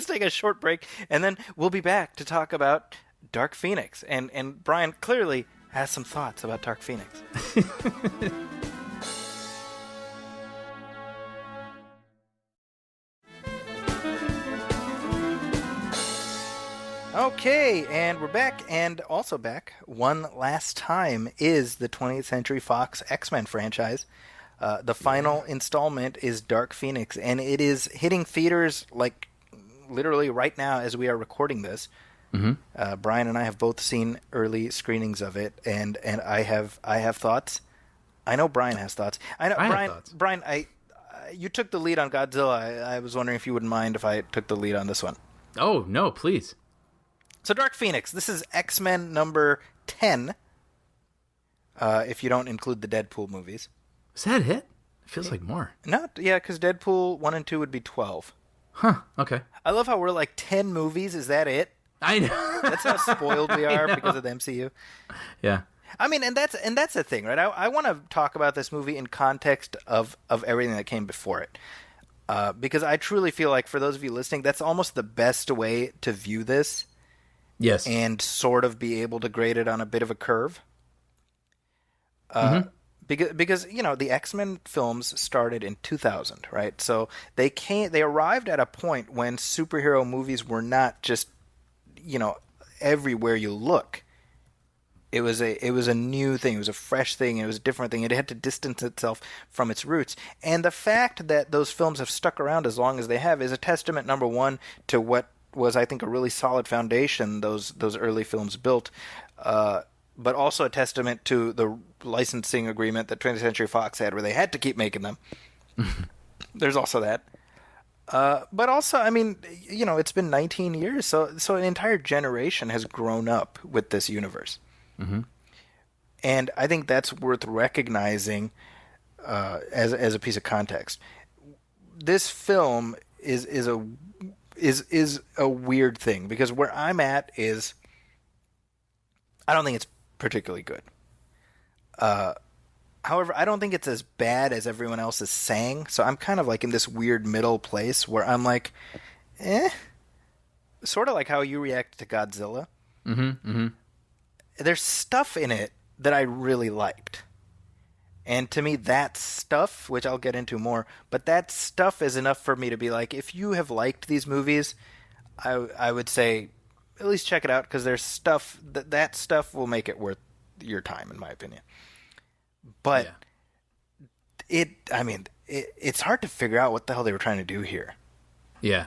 S2: take a short break, and then we'll be back to talk about Dark Phoenix. And Brian clearly has some thoughts about Dark Phoenix. Okay, and we're back, and also back one last time is the 20th Century Fox X-Men franchise. The final installment is Dark Phoenix, and it is hitting theaters like literally right now as we are recording this. Brian and I have both seen early screenings of it, and I have thoughts. I know Brian has thoughts. I know Brian.
S3: Have thoughts.
S2: Brian, you took the lead on Godzilla. I was wondering if you wouldn't mind if I took the lead on this one.
S3: Oh no, please.
S2: So Dark Phoenix, this is X-Men number 10, if you don't include the Deadpool movies.
S3: Is that it? It feels like more.
S2: No, yeah, because Deadpool 1 and 2 would be 12.
S3: Huh, okay.
S2: I love how we're like 10 movies, is that it?
S3: I know.
S2: That's how spoiled we are because of the MCU.
S3: Yeah.
S2: I mean, and that's the thing, right? I want to talk about this movie in context of everything that came before it. Because I truly feel like, for those of you listening, that's almost the best way to view this.
S3: Yes.
S2: And sort of be able to grade it on a bit of a curve. Because the X-Men films started in 2000, right? So they arrived at a point when superhero movies were not just, everywhere you look. It was a new thing. It was a fresh thing. It was a different thing. It had to distance itself from its roots. And the fact that those films have stuck around as long as they have is a testament, number one, to what was, I think, a really solid foundation those early films built, but also a testament to the licensing agreement that 20th Century Fox had, where they had to keep making them. There's also that. But also, I mean, it's been 19 years, so an entire generation has grown up with this universe. And I think that's worth recognizing as a piece of context. This film is a weird thing, because where I'm at is I don't think it's particularly good. However, I don't think it's as bad as everyone else is saying, so I'm kind of like in this weird middle place where I'm like, sort of like how you react to Godzilla. There's stuff in it that I really liked. And to me, that stuff, which I'll get into more, but that stuff is enough for me to be like, if you have liked these movies, I would say at least check it out, because there's stuff that stuff will make it worth your time, in my opinion. But it's hard to figure out what the hell they were trying to do here.
S3: Yeah.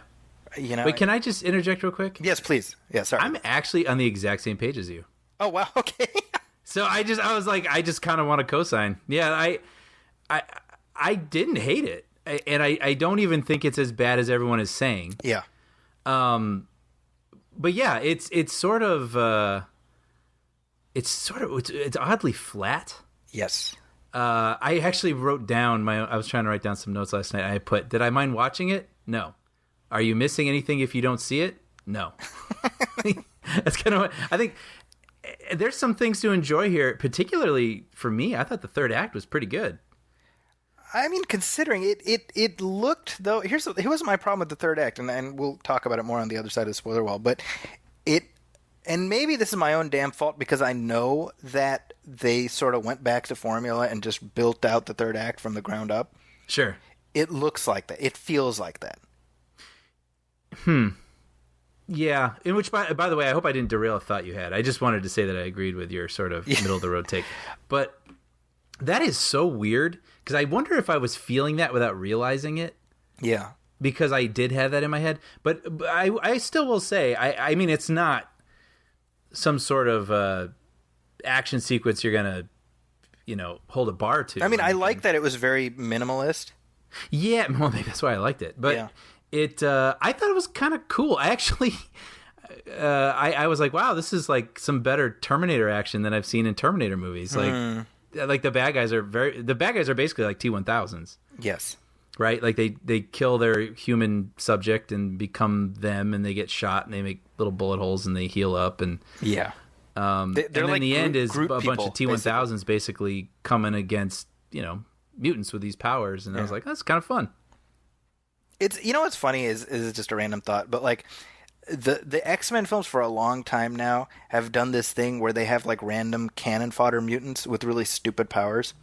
S2: You know.
S3: Wait, can I just interject real quick?
S2: Yes, please. Yeah, sorry.
S3: I'm actually on the exact same page as you.
S2: Oh wow. Okay.
S3: So I was like, I just kind of want to co-sign. Yeah, I didn't hate it, and I don't even think it's as bad as everyone is saying.
S2: Yeah.
S3: But yeah, it's oddly flat.
S2: Yes.
S3: I actually wrote down I was trying to write down some notes last night. I put, did I mind watching it? No. Are you missing anything if you don't see it? No. That's kind of what I think. There's some things to enjoy here, particularly for me. I thought the third act was pretty good.
S2: I mean, considering it looked, though, here was my problem with the third act, and we'll talk about it more on the other side of the spoiler wall, but and maybe this is my own damn fault, because I know that they sort of went back to formula and just built out the third act from the ground up.
S3: Sure.
S2: It looks like that. It feels like that.
S3: Yeah, in which, by the way, I hope I didn't derail a thought you had. I just wanted to say that I agreed with your sort of middle-of-the-road take. But that is so weird, because I wonder if I was feeling that without realizing it.
S2: Yeah.
S3: Because I did have that in my head. But I still will say, I mean, it's not some sort of action sequence you're going to, hold a bar to.
S2: I mean, I like that it was very minimalist.
S3: Yeah, well, maybe that's why I liked it. But...
S2: Yeah.
S3: I thought it was kind of cool. I actually, I was like, wow, this is like some better Terminator action than I've seen in Terminator movies. Like the bad guys are basically like T-1000s.
S2: Yes.
S3: Right? Like they kill their human subject and become them, and they get shot, and they make little bullet holes, and they heal up, and
S2: yeah.
S3: They're and then
S2: like
S3: the end is
S2: Groot
S3: a bunch of T-1000s basically coming against mutants with these powers, and I was like, that's kind of fun.
S2: It's what's funny is just a random thought, but like the X-Men films for a long time now have done this thing where they have like random cannon fodder mutants with really stupid powers.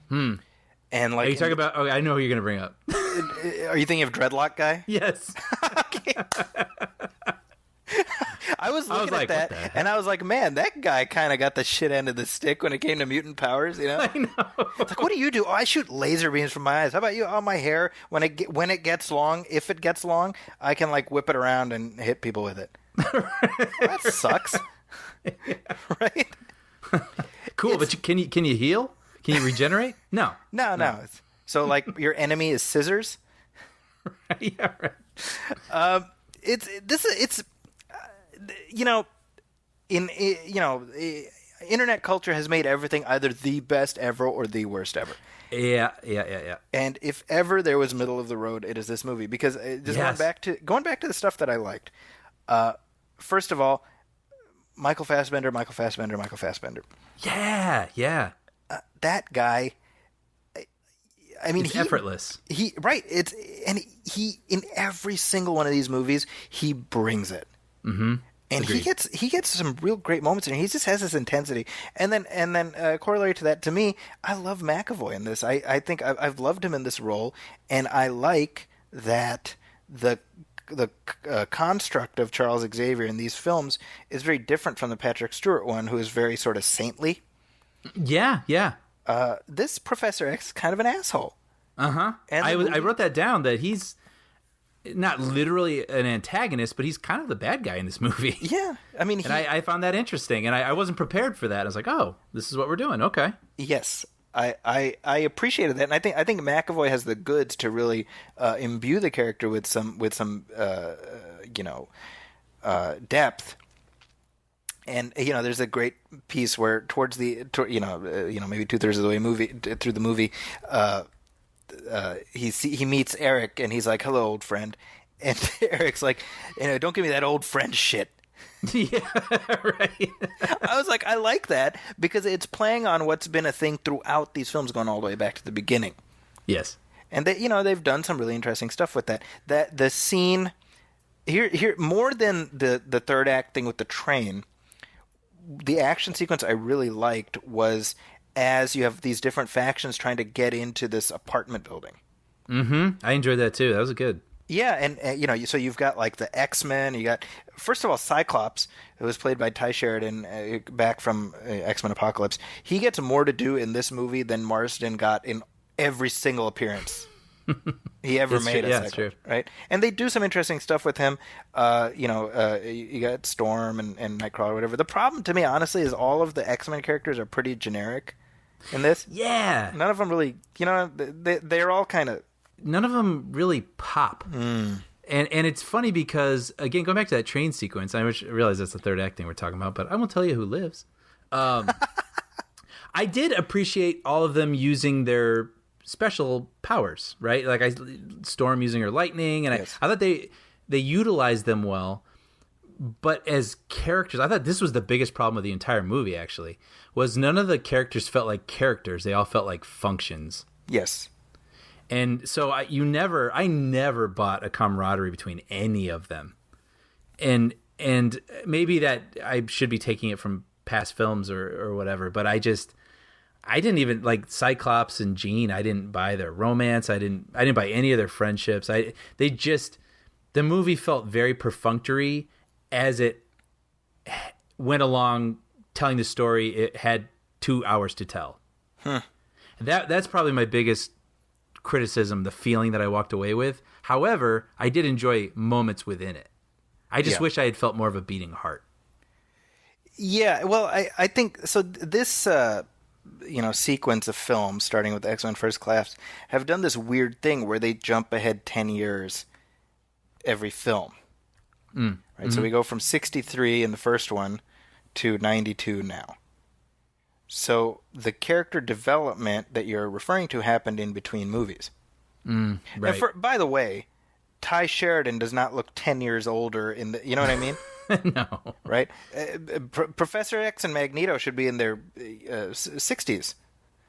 S2: And like,
S3: are you talking about? Oh, I know who you're going to bring up.
S2: Are you thinking of Dreadlock guy?
S3: Yes.
S2: Okay. I was looking at that, and I was like, man, that guy kind of got the shit end of the stick when it came to mutant powers,
S3: I know.
S2: It's like, what do you do? Oh, I shoot laser beams from my eyes. How about you? Oh, my hair, when it gets long, if it gets long, I can like whip it around and hit people with it. That sucks. Right?
S3: Cool, but can you heal? Can you regenerate? No.
S2: No. So like your enemy is scissors?
S3: Yeah, right.
S2: Internet culture has made everything either the best ever or the worst ever.
S3: Yeah.
S2: And if ever there was middle of the road, it is this movie, because going back to the stuff that I liked. First of all, Michael Fassbender.
S3: Yeah.
S2: That guy. I mean,
S3: he's effortless.
S2: He in every single one of these movies, he brings it.
S3: Mm-hmm.
S2: And
S3: Agreed.
S2: he gets some real great moments in here. He just has this intensity. And then corollary to that, to me, I love McAvoy in this. I think I've loved him in this role, and I like that the construct of Charles Xavier in these films is very different from the Patrick Stewart one, who is very sort of saintly.
S3: Yeah.
S2: This Professor X is kind of an asshole.
S3: Uh-huh. I wrote that down, that he's not literally an antagonist, but he's kind of the bad guy in this movie.
S2: Yeah. I mean,
S3: I found that interesting, and I wasn't prepared for that. I was like, oh, this is what we're doing. Okay.
S2: Yes. I appreciated that, and I think McAvoy has the goods to really imbue the character with some depth. And there's a great piece where towards maybe 2/3 of the way through the movie, he meets Eric, and he's like, "Hello, old friend," and Eric's like, "Don't give me that old friend shit."
S3: Yeah, right.
S2: I was like, I like that, because it's playing on what's been a thing throughout these films, going all the way back to the beginning.
S3: Yes,
S2: and they've done some really interesting stuff with that. That the scene here more than the third act thing with the train. the action sequence I really liked was as you have these different factions trying to get into this apartment building.
S3: I enjoyed that too. That was good.
S2: Yeah, and you know, so you've got like the X-Men. You got, first of all, Cyclops, who was played by Ty Sheridan, back from X-Men Apocalypse. He gets more to do in this movie than Marsden got in every single appearance he ever made.
S3: True. Yeah, that's true.
S2: Right? And they do some interesting stuff with him. You got Storm and Nightcrawler, whatever. The problem to me, honestly, is all of the X-Men characters are pretty generic in this.
S3: Yeah.
S2: None of them really, you know, they're all kind of...
S3: None of them really pop. And it's funny because, again, going back to that train sequence, I realize that's the third act thing we're talking about, but I won't tell you who lives. I did appreciate all of them using their special powers, right? Like Storm using her lightning, and yes. I thought they utilized them well. But as characters, I thought this was the biggest problem of the entire movie, actually, was none of the characters felt like characters. They all felt like functions.
S2: Yes.
S3: And so I never bought a camaraderie between any of them. And maybe that I should be taking it from past films or whatever, but I didn't even like Cyclops and Jean. I didn't buy their romance. I didn't buy any of their friendships. The movie felt very perfunctory as it went along telling the story. It had 2 hours to tell. That's probably my biggest criticism, the feeling that I walked away with. However, I did enjoy moments within it. I just wish I had felt more of a beating heart.
S2: Yeah, well, I think so. This sequence of films, starting with X-Men First Class, have done this weird thing where they jump ahead 10 years every film. Right, so we go from 63 in the first one to 92 now. So the character development that you're referring to happened in between movies.
S3: Right.
S2: By the way, Ty Sheridan does not look 10 years older in the. You know what I mean?
S3: No.
S2: Right. Professor X and Magneto should be in their 60s.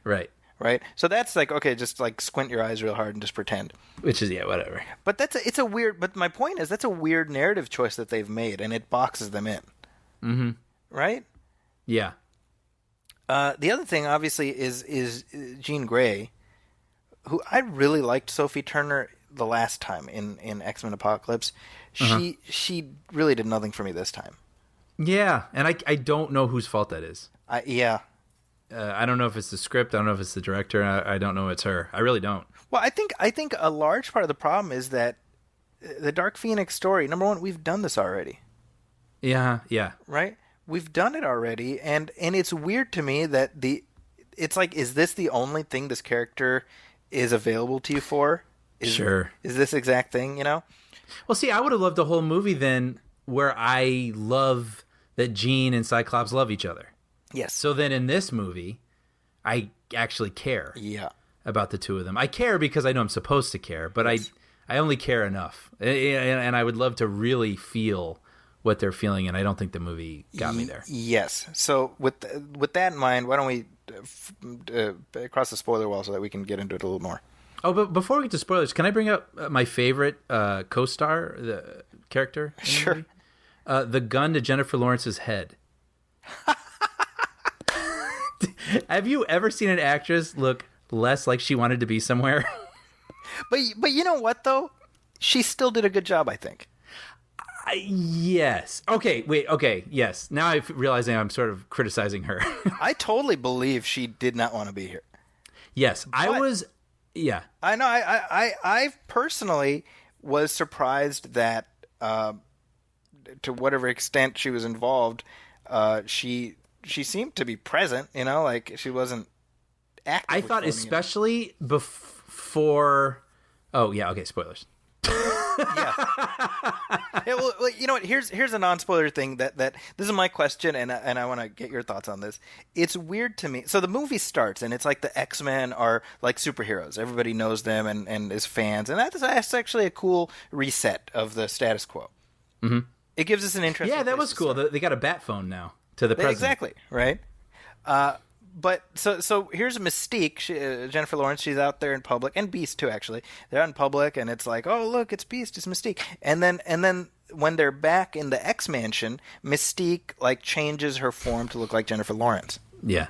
S3: Right.
S2: Right. So that's like, okay, just like squint your eyes real hard and just pretend.
S3: Which is whatever.
S2: But it's a weird. But my point is that's a weird narrative choice that they've made, and it boxes them in. Right.
S3: Yeah.
S2: The other thing, obviously, is Jean Grey, who I really liked Sophie Turner the last time in X-Men Apocalypse. She really did nothing for me this time.
S3: Yeah, and I don't know whose fault that is.
S2: Yeah.
S3: I don't know if it's the script. I don't know if it's the director. I don't know it's her. I really don't.
S2: Well, I think a large part of the problem is that the Dark Phoenix story, number one, we've done this already.
S3: Yeah.
S2: Right? We've done it already, and it's weird to me that it's like, is this the only thing this character is available to you for?
S3: Sure.
S2: Is this exact thing, you know?
S3: Well, see, I would have loved a whole movie then where I love that Jean and Cyclops love each other.
S2: Yes.
S3: So then in this movie, I actually care about the two of them. I care because I know I'm supposed to care, but yes. I only care enough. And I would love to really feel what they're feeling, and I don't think the movie got me there.
S2: Yes. So with that in mind, why don't we cross the spoiler wall so that we can get into it a little more?
S3: Oh, but before we get to spoilers, can I bring up my favorite co-star, the character?
S2: Sure.
S3: The gun to Jennifer Lawrence's head. Have you ever seen an actress look less like she wanted to be somewhere?
S2: But you know what, though? She still did a good job, I think.
S3: Yes. Okay, wait, okay, yes. Now I'm realizing I'm sort of criticizing her.
S2: I totally believe she did not want to be here.
S3: Yes, I was... Yeah.
S2: I know. I personally was surprised that to whatever extent she was involved, she seemed to be present, you know, like she wasn't actively.
S3: I thought especially before... Oh, yeah, okay, spoilers.
S2: Yeah. Well, you know what? Here's a non-spoiler thing that this is my question, and I want to get your thoughts on this. It's weird to me. So the movie starts, and it's like the X-Men are like superheroes. Everybody knows them and is fans, and that's actually a cool reset of the status quo.
S3: Mm-hmm.
S2: It gives us an interesting.
S3: Yeah, that was cool. They got a bat phone now to the president.
S2: Exactly right. But so here's Mystique, Jennifer Lawrence. She's out there in public, and Beast too. Actually, they're out in public, and it's like, oh look, it's Beast, it's Mystique. And then when they're back in the X Mansion, Mystique like changes her form to look like Jennifer Lawrence.
S3: Yeah.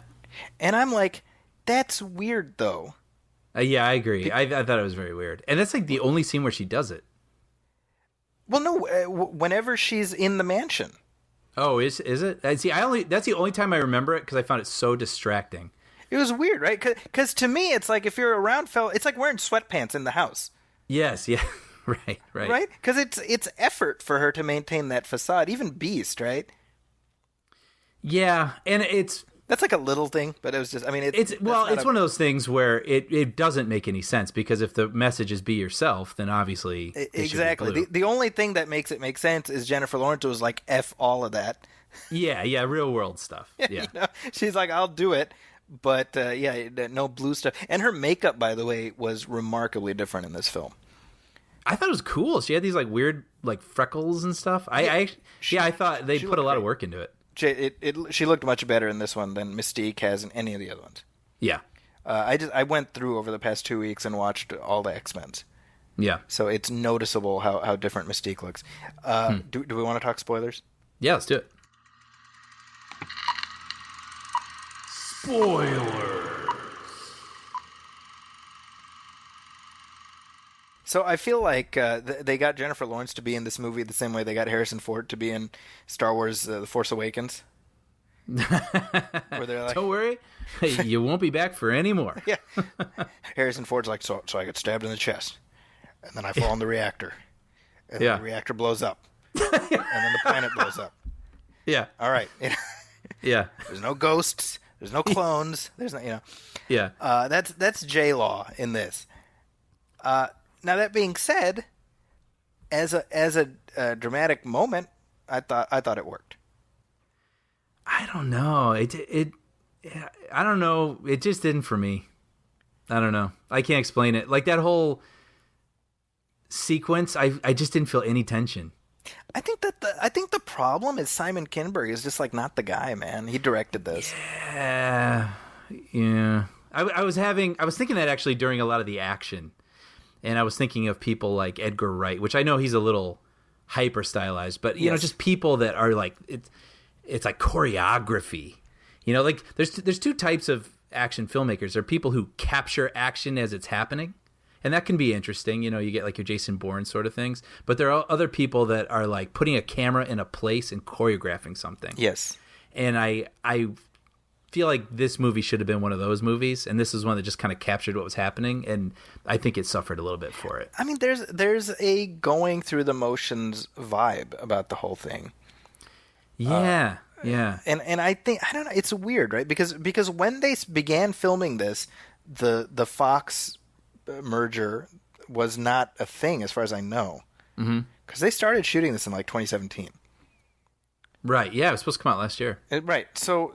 S2: And I'm like, that's weird though.
S3: Yeah, I agree. I thought it was very weird. And that's like the only scene where she does it.
S2: Well, no, whenever she's in the mansion.
S3: Oh, is it? See, that's the only time I remember it because I found it so distracting.
S2: It was weird, right? Because to me, it's like if you're around, it's like wearing sweatpants in the house.
S3: Yes, yeah, right.
S2: Right? Because it's effort for her to maintain that facade, even Beast, right?
S3: Yeah, and
S2: that's like a little thing, but it was just, I mean,
S3: it's one of those things where it doesn't make any sense because if the message is be yourself, then obviously
S2: exactly. The only thing that makes it make sense is Jennifer Lawrence was like, F all of that.
S3: Yeah, real world stuff. Yeah,
S2: you know? She's like, I'll do it. But no blue stuff. And her makeup, by the way, was remarkably different in this film.
S3: I thought it was cool. She had these like weird like freckles and stuff. I thought they put a lot of work into it.
S2: She looked much better in this one than Mystique has in any of the other ones.
S3: Yeah.
S2: I went through over the past 2 weeks and watched all the X-Men's.
S3: Yeah.
S2: So it's noticeable how different Mystique looks. Do we want to talk spoilers?
S3: Yeah, let's do it.
S1: Spoilers.
S2: So I feel like they got Jennifer Lawrence to be in this movie the same way they got Harrison Ford to be in Star Wars The Force Awakens. Where they're like,
S3: don't worry, you won't be back for any more.
S2: Yeah. Harrison Ford's like, so I get stabbed in the chest, and then I fall in the reactor, and then the reactor blows up, and then the planet blows up.
S3: Yeah.
S2: All right.
S3: Yeah.
S2: There's no ghosts. There's no clones. There's no,
S3: Yeah.
S2: That's J-Law in this. Now that being said, as a dramatic moment, I thought it worked.
S3: I don't know. I don't know. It just didn't for me. I don't know. I can't explain it. Like that whole sequence, I just didn't feel any tension.
S2: I think the problem is Simon Kinberg is just like not the guy, man. He directed this.
S3: Yeah. I was thinking that actually during a lot of the action. And I was thinking of people like Edgar Wright, which I know he's a little hyper stylized, but you know, just people that are like it's like choreography. You know, like there's two types of action filmmakers. There are people who capture action as it's happening, and that can be interesting. You know, you get like your Jason Bourne sort of things, but there are other people that are like putting a camera in a place and choreographing something.
S2: Yes.
S3: And I feel like this movie should have been one of those movies, and this is one that just kind of captured what was happening, and I think it suffered a little bit for it.
S2: I mean, there's a going through the motions vibe about the whole thing.
S3: Yeah.
S2: And I think, I don't know, it's weird, right? Because when they began filming this, the Fox merger was not a thing as far as I know.
S3: Mm-hmm.
S2: Because they started shooting this in like 2017.
S3: Right. Yeah, it was supposed to come out last year.
S2: Right. So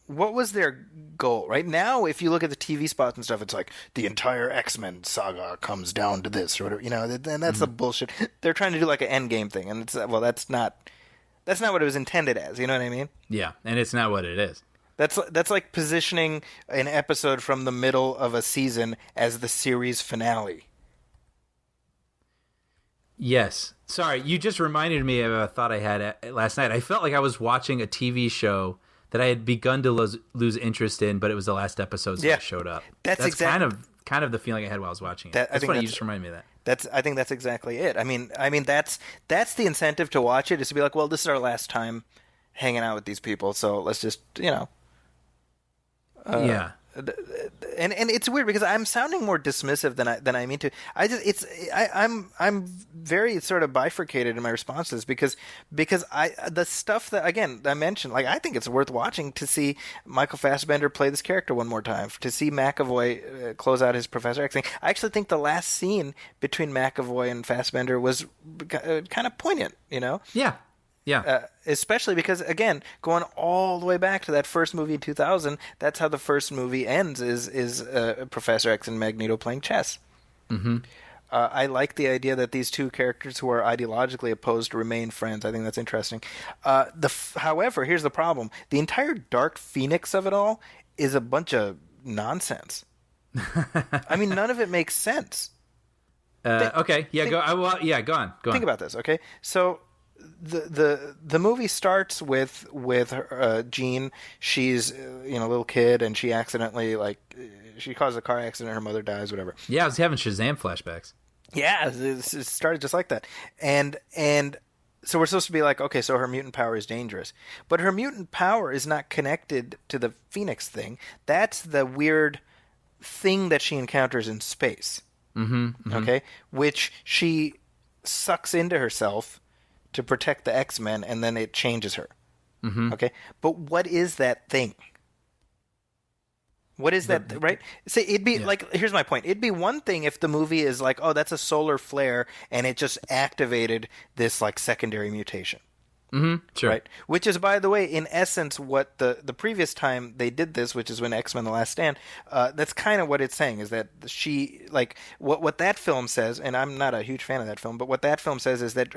S2: what was their goal? Right now, if you look at the TV spots and stuff, it's like the entire X-Men saga comes down to this or whatever. You know, and that's the bullshit. They're trying to do like an Endgame thing, and that's not what it was intended as. You know what I mean?
S3: Yeah, and it's not what it is.
S2: That's like positioning an episode from the middle of a season as the series finale.
S3: Yes. Sorry, you just reminded me of a thought I had last night. I felt like I was watching a TV show that I had begun to lose interest in, but it was the last episode that showed up. That's
S2: exactly
S3: kind of the feeling I had while I was watching it. That's funny. You just reminded me of that.
S2: I think that's exactly it. I mean that's the incentive to watch it, is to be like, well, this is our last time hanging out with these people, so let's just
S3: yeah.
S2: And it's weird because I'm sounding more dismissive than I mean to. I'm very sort of bifurcated in my responses because the stuff that, again, I mentioned, like, I think it's worth watching to see Michael Fassbender play this character one more time, to see McAvoy close out his Professor X thing. I actually think the last scene between McAvoy and Fassbender was kind of poignant, you know?
S3: Yeah. Yeah.
S2: Especially because, again, going all the way back to that first movie in 2000, that's how the first movie ends, is Professor X and Magneto playing chess.
S3: Mm-hmm.
S2: I like the idea that these two characters who are ideologically opposed remain friends. I think that's interesting. However, here's the problem. The entire Dark Phoenix of it all is a bunch of nonsense. I mean, none of it makes sense.
S3: Okay. Yeah, go on.
S2: Think about this, okay? So the movie starts with Jean. She's a little kid, and she accidentally she causes a car accident. Her mother dies, whatever.
S3: Yeah, I was having Shazam flashbacks.
S2: Yeah, it started just like that, and so we're supposed to be like, okay, so her mutant power is dangerous, but her mutant power is not connected to the Phoenix thing. That's the weird thing that she encounters in space.
S3: Mm-hmm.
S2: Okay, which she sucks into herself to protect the X-Men, and then it changes her.
S3: Mm-hmm.
S2: Okay, but what is that thing? What is that, right? See, it'd be like, here's my point. It'd be one thing if the movie is like, oh, that's a solar flare, and it just activated this, like, secondary mutation.
S3: Mm-hmm. Sure.
S2: Right? Which is, by the way, in essence, what the previous time they did this, which is when X-Men The Last Stand, that's kind of what it's saying, is that she, like, what that film says, and I'm not a huge fan of that film, but what that film says is that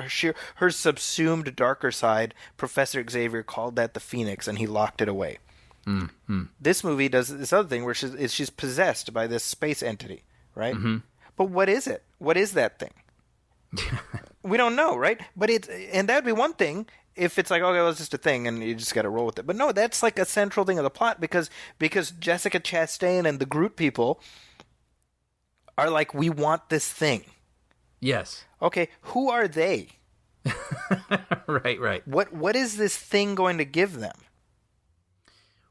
S2: her subsumed darker side, Professor Xavier called that the Phoenix, and he locked it away.
S3: Mm-hmm.
S2: This movie does this other thing where she's possessed by this space entity, right?
S3: Mm-hmm.
S2: But what is it? What is that thing? We don't know, right? But and that would be one thing if it's like, okay, well, it's just a thing and you just got to roll with it. But no, that's like a central thing of the plot because Jessica Chastain and the Groot people are like, we want this thing.
S3: Yes.
S2: Okay, who are they?
S3: Right.
S2: What is this thing going to give them?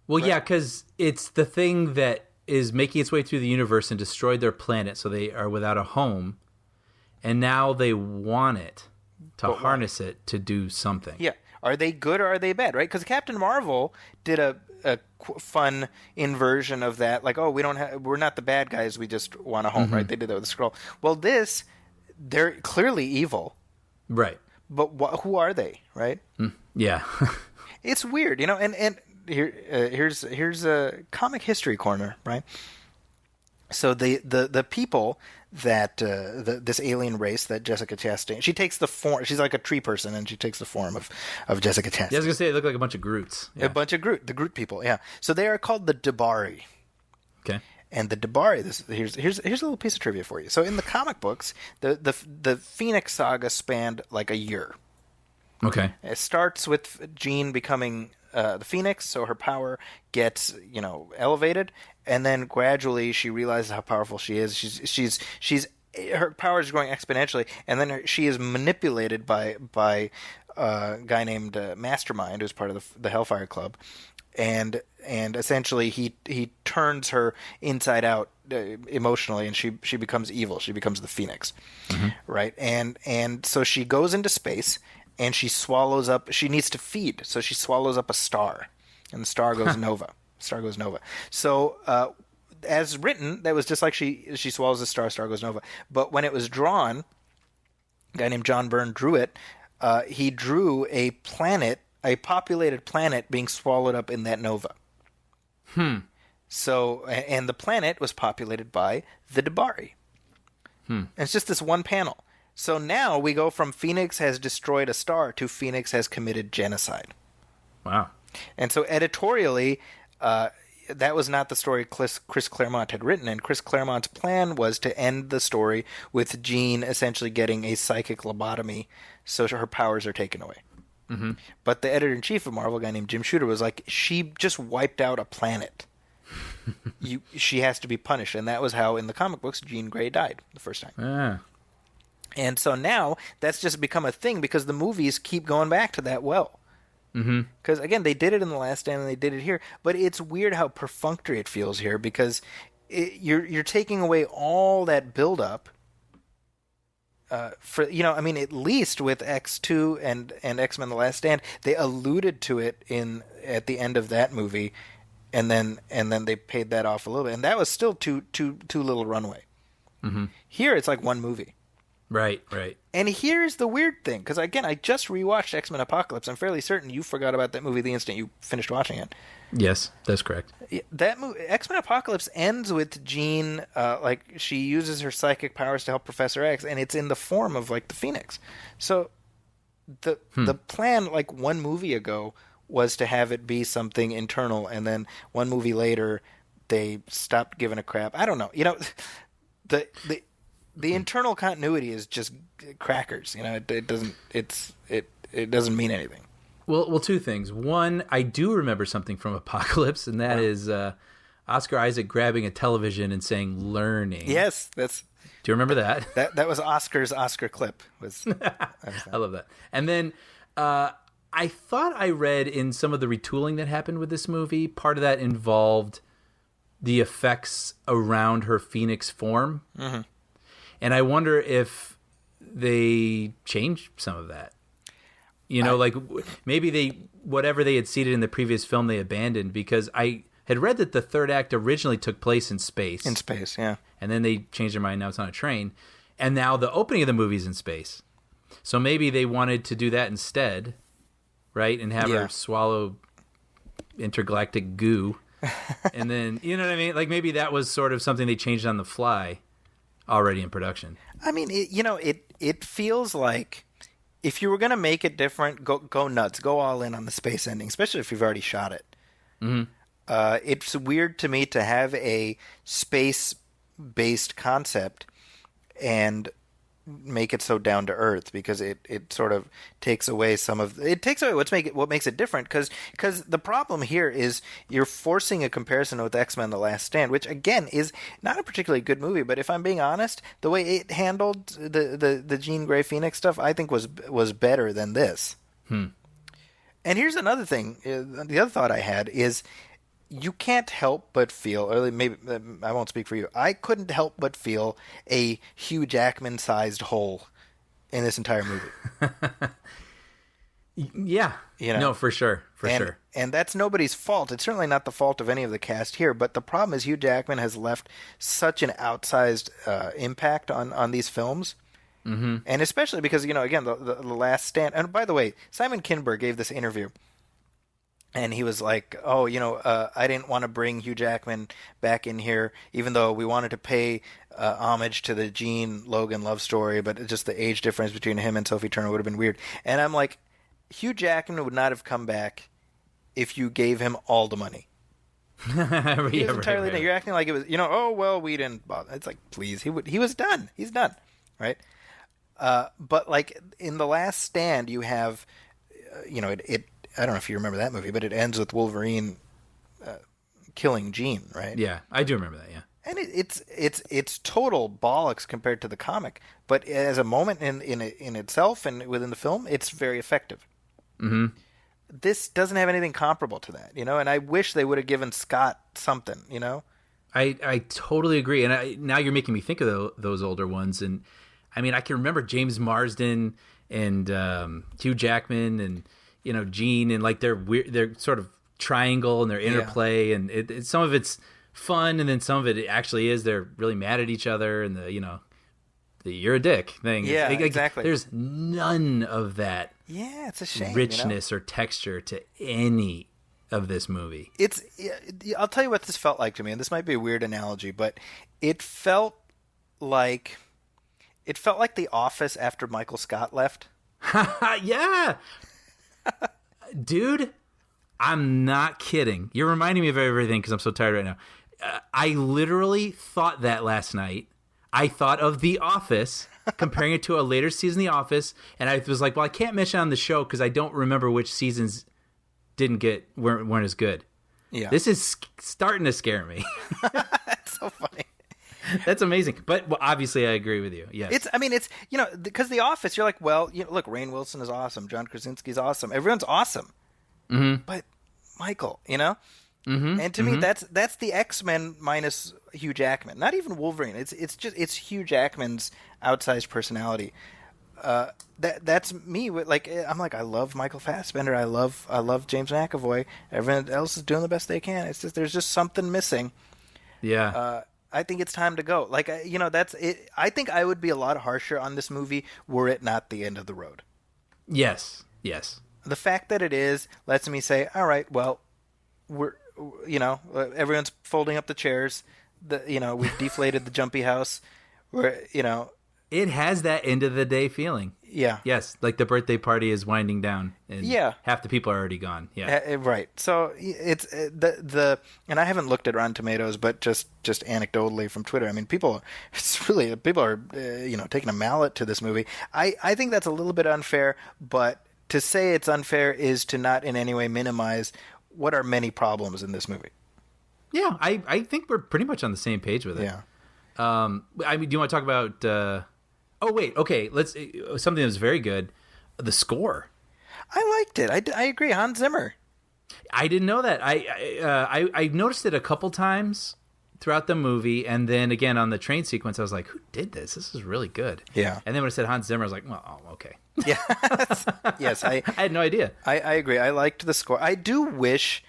S3: Well, right. Yeah, because it's the thing that is making its way through the universe and destroyed their planet, so they are without a home, and now they want it to harness it to do something.
S2: Yeah. Are they good or are they bad, right? Because Captain Marvel did a fun inversion of that, like, oh, we're not the bad guys, we just want a home, mm-hmm. right? They did that with the Skrull. Well, they're clearly evil.
S3: Right.
S2: But who are they, right?
S3: Yeah.
S2: It's weird, and here's a comic history corner, right? So the people that this alien race that Jessica Chastain, she takes the form. She's like a tree person, and she takes the form of Jessica Chastain.
S3: Yeah, I was gonna say they look like a bunch of Groots. Yeah.
S2: A bunch of the Groot people. Yeah. So they are called the Dabari.
S3: Okay.
S2: And the Dabari. Here's a little piece of trivia for you. So in the comic books, the Phoenix Saga spanned like a year.
S3: Okay.
S2: It starts with Jean becoming the Phoenix, so her power gets elevated, and then gradually she realizes how powerful she is. She's her power is growing exponentially, and then she is manipulated by a guy named Mastermind, who's part of the Hellfire Club, and essentially he turns her inside out emotionally, and she becomes evil. She becomes the Phoenix, mm-hmm. right? And so she goes into space. And she swallows up. She needs to feed, so she swallows up a star, and the star goes nova. Star goes nova. So, as written, that was just like she swallows the star. Star goes nova. But when it was drawn, a guy named John Byrne drew it. He drew a populated planet, being swallowed up in that nova. So, and the planet was populated by the Dabari. And it's just this one panel. So now we go from Phoenix has destroyed a star to Phoenix has committed genocide.
S3: Wow.
S2: And so editorially, that was not the story Chris Claremont had written, and Chris Claremont's plan was to end the story with Jean essentially getting a psychic lobotomy so her powers are taken away.
S3: Mm-hmm.
S2: But the editor-in-chief of Marvel, a guy named Jim Shooter, was like, she just wiped out a planet. She has to be punished. And that was how, in the comic books, Jean Grey died the first time.
S3: Yeah.
S2: And so now that's just become a thing because the movies keep going back to that well.
S3: Mm-hmm.
S2: Because, again, they did it in The Last Stand and they did it here. But it's weird how perfunctory it feels here because you're taking away all that buildup. For at least with X2 and X-Men The Last Stand, they alluded to it at the end of that movie, and then they paid that off a little bit. And that was still too little runway.
S3: Mm-hmm.
S2: Here it's like one movie.
S3: Right.
S2: And here's the weird thing, because again, I just rewatched X-Men Apocalypse. I'm fairly certain you forgot about that movie the instant you finished watching it.
S3: Yes, that's correct.
S2: That movie, X-Men Apocalypse, ends with Jean, like she uses her psychic powers to help Professor X, and it's in the form of like the Phoenix. So the plan, like one movie ago, was to have it be something internal, and then one movie later they stopped giving a crap. I don't know. The internal continuity is just crackers. It doesn't. it doesn't mean anything.
S3: Well, two things. One, I do remember something from Apocalypse, and that is Oscar Isaac grabbing a television and saying "learning."
S2: Yes, that's.
S3: Do you remember that?
S2: That was Oscar's Oscar clip.
S3: I love that. And then I thought I read in some of the retooling that happened with this movie, part of that involved the effects around her Phoenix form.
S2: Mm-hmm. And
S3: I wonder if they changed some of that. You know, like maybe whatever they had seeded in the previous film, they abandoned, because I had read that the third act originally took place in space.
S2: In space, yeah.
S3: And then they changed their mind. Now it's on a train. And now the opening of the movie is in space. So maybe they wanted to do that instead, right? And have her swallow intergalactic goo. And then, you know what I mean? Like maybe that was sort of something they changed on the fly already in production.
S2: I mean, it feels like if you were going to make it different, go nuts. Go all in on the space ending, especially if you've already shot it.
S3: Mm-hmm.
S2: It's weird to me to have a space-based concept and make it so down to earth, because it sort of takes away what makes it different, because the problem here is you're forcing a comparison with X-Men The Last Stand, which again is not a particularly good movie, but if I'm being honest, the way it handled the Jean Grey Phoenix stuff, I think was better than this. And here's another thing, the other thought I had is, you can't help but feel, or maybe I won't speak for you, I couldn't help but feel a Hugh Jackman-sized hole in this entire movie.
S3: Yeah.
S2: You know?
S3: No, for sure. Sure.
S2: And that's nobody's fault. It's certainly not the fault of any of the cast here, but the problem is Hugh Jackman has left such an outsized impact on these films.
S3: Mm-hmm.
S2: And especially because, again, the Last Stand, and by the way, Simon Kinberg gave this interview. And he was like, I didn't want to bring Hugh Jackman back in here, even though we wanted to pay homage to the Jean Logan love story, but just the age difference between him and Sophie Turner would have been weird. And I'm like, Hugh Jackman would not have come back if you gave him all the money. He was entirely done. You're acting like it was, we didn't bother. It's like, please, he was done. He's done, right? But like in The Last Stand, you have, I don't know if you remember that movie, but it ends with Wolverine killing Jean, right?
S3: Yeah, I do remember that. Yeah,
S2: and it's total bollocks compared to the comic, but as a moment in itself and within the film, it's very effective.
S3: Mm-hmm.
S2: This doesn't have anything comparable to that, and I wish they would have given Scott something,
S3: I totally agree, and now you're making me think of those older ones, and I mean I can remember James Marsden and Hugh Jackman and. Jean and like their sort of triangle and their interplay, and some of it's fun, and then some of it actually is they're really mad at each other, and the you're a dick thing.
S2: Yeah, exactly.
S3: There's none of that.
S2: Yeah, it's a shame.
S3: Richness or texture to any of this movie.
S2: I'll tell you what this felt like to me, and this might be a weird analogy, but it felt like The Office after Michael Scott left.
S3: Yeah. Dude, I'm not kidding. You're reminding me of everything because I'm so tired right now. I literally thought that last night. I thought of The Office, comparing it to a later season of The Office, and I was like, well, I can't mention it on the show because I don't remember which seasons weren't as good.
S2: Yeah.
S3: This is starting to scare me.
S2: That's so funny.
S3: That's amazing. But obviously I agree with you. Yeah.
S2: It's because The Office, you're like, well, look, Rainn Wilson is awesome. John Krasinski's awesome. Everyone's awesome.
S3: Mm-hmm.
S2: But Michael,
S3: Mm-hmm.
S2: And to me, that's the X-Men minus Hugh Jackman. Not even Wolverine. It's Hugh Jackman's outsized personality. That's me. I'm like, I love Michael Fassbender. I love James McAvoy. Everyone else is doing the best they can. It's just there's just something missing.
S3: Yeah.
S2: I think it's time to go. That's it. I think I would be a lot harsher on this movie were it not the end of the road.
S3: Yes.
S2: The fact that it is lets me say, all right, well, everyone's folding up the chairs. We've deflated the jumpy house.
S3: It has that end of the day feeling.
S2: Yeah.
S3: Yes, like the birthday party is winding down, and half the people are already gone. Yeah.
S2: Right. So it's and I haven't looked at Rotten Tomatoes, but just anecdotally from Twitter, I mean, people are taking a mallet to this movie. I think that's a little bit unfair, but to say it's unfair is to not in any way minimize what are many problems in this movie.
S3: Yeah, I think we're pretty much on the same page with it.
S2: Yeah.
S3: I mean, do you want to talk about? Oh wait, okay. Let's something that was very good. The score.
S2: I liked it. I agree. Hans Zimmer.
S3: I didn't know that. I noticed it a couple times throughout the movie, and then again on the train sequence, I was like, "Who did this? This is really good."
S2: Yeah.
S3: And then when it said Hans Zimmer, I was like, "Well, oh, okay."
S2: Yeah. Yes, I
S3: had no idea.
S2: I agree. I liked the score. I do wish,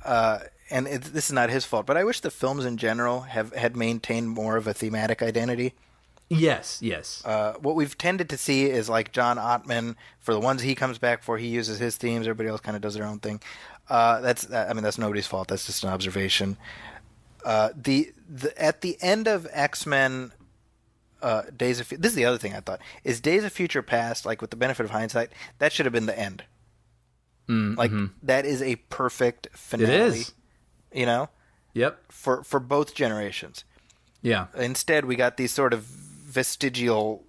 S2: and this is not his fault, but I wish the films in general had maintained more of a thematic identity.
S3: Yes.
S2: What we've tended to see is like John Ottman, for the ones he comes back for, he uses his themes. Everybody else kind of does their own thing. That's nobody's fault. That's just an observation. At the end of X-Men, this is the other thing I thought, is Days of Future Past, like with the benefit of hindsight, that should have been the end. Like that is a perfect finale.
S3: It is.
S2: You know?
S3: Yep.
S2: For both generations.
S3: Yeah.
S2: Instead, we got these sort of vestigial,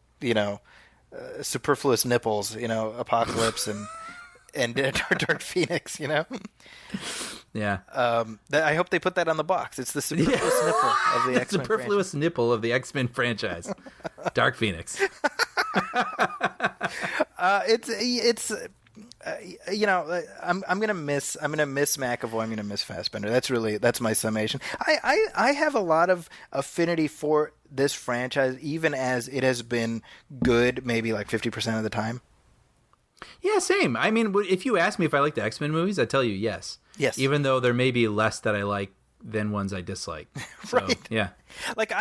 S2: superfluous nipples, Apocalypse and Dark Phoenix,
S3: Yeah.
S2: I hope they put that on the box. It's the superfluous nipple of the X-Men
S3: superfluous
S2: franchise.
S3: nipple of the X-Men franchise. Dark Phoenix.
S2: I'm gonna miss McAvoy. I'm gonna miss Fassbender. That's my summation. I have a lot of affinity for this franchise, even as it has been good maybe like 50% of the time.
S3: Yeah, same. I mean, if you ask me if I like the X-Men movies, I tell you yes.
S2: Yes.
S3: Even though there may be less that I like than ones I dislike. So,
S2: Right.
S3: Yeah.
S2: Like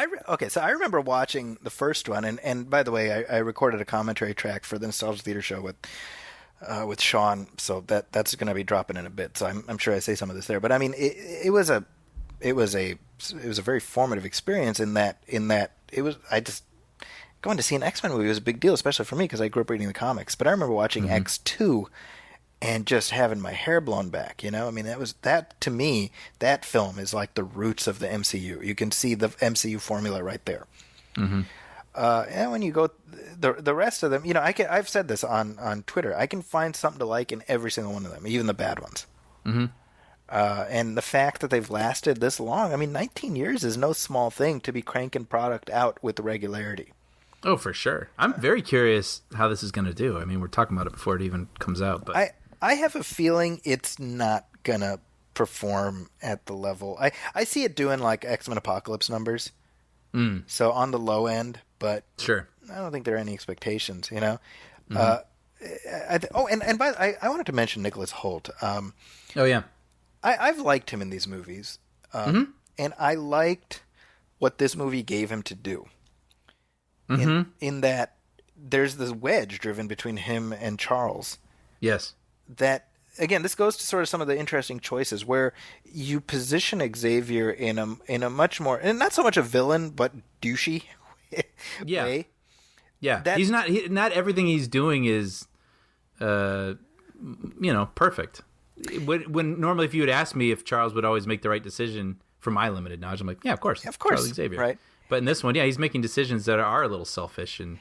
S2: so I remember watching the first one, and by the way, I recorded a commentary track for the Nostalgia Theater show with Sean, so that's going to be dropping in a bit. So I'm sure I say some of this there, but I mean, it was a very formative experience in that going to see an X-Men movie was a big deal, especially for me because I grew up reading the comics. But I remember watching X2 and just having my hair blown back. I mean, to me, that film is like the roots of the MCU. You can see the MCU formula right there. Mm-hmm. And when you go the rest of them, I've said this on Twitter. I can find something to like in every single one of them, even the bad ones. Mm-hmm. And the fact that they've lasted this long, I mean, 19 years is no small thing to be cranking product out with regularity.
S3: Oh, for sure. I'm very curious how this is going to do. I mean, we're talking about it before it even comes out. But
S2: I have a feeling it's not going to perform at the level. I see it doing like X-Men Apocalypse numbers. So on the low end, but
S3: sure,
S2: I don't think there are any expectations, Mm-hmm. I wanted to mention Nicholas Hoult.
S3: Oh, yeah.
S2: I've liked him in these movies. And I liked what this movie gave him to do. In that there's this wedge driven between him and Charles.
S3: Yes.
S2: That, again, this goes to sort of some of the interesting choices where you position Xavier in a much more, and not so much a villain, but douchey way.
S3: Yeah. He's not everything he's doing is, perfect. When normally if you had asked me if Charles would always make the right decision from my limited knowledge, I'm like, yeah, of course. Charles Xavier.
S2: Right.
S3: But in this one, he's making decisions that are a little selfish and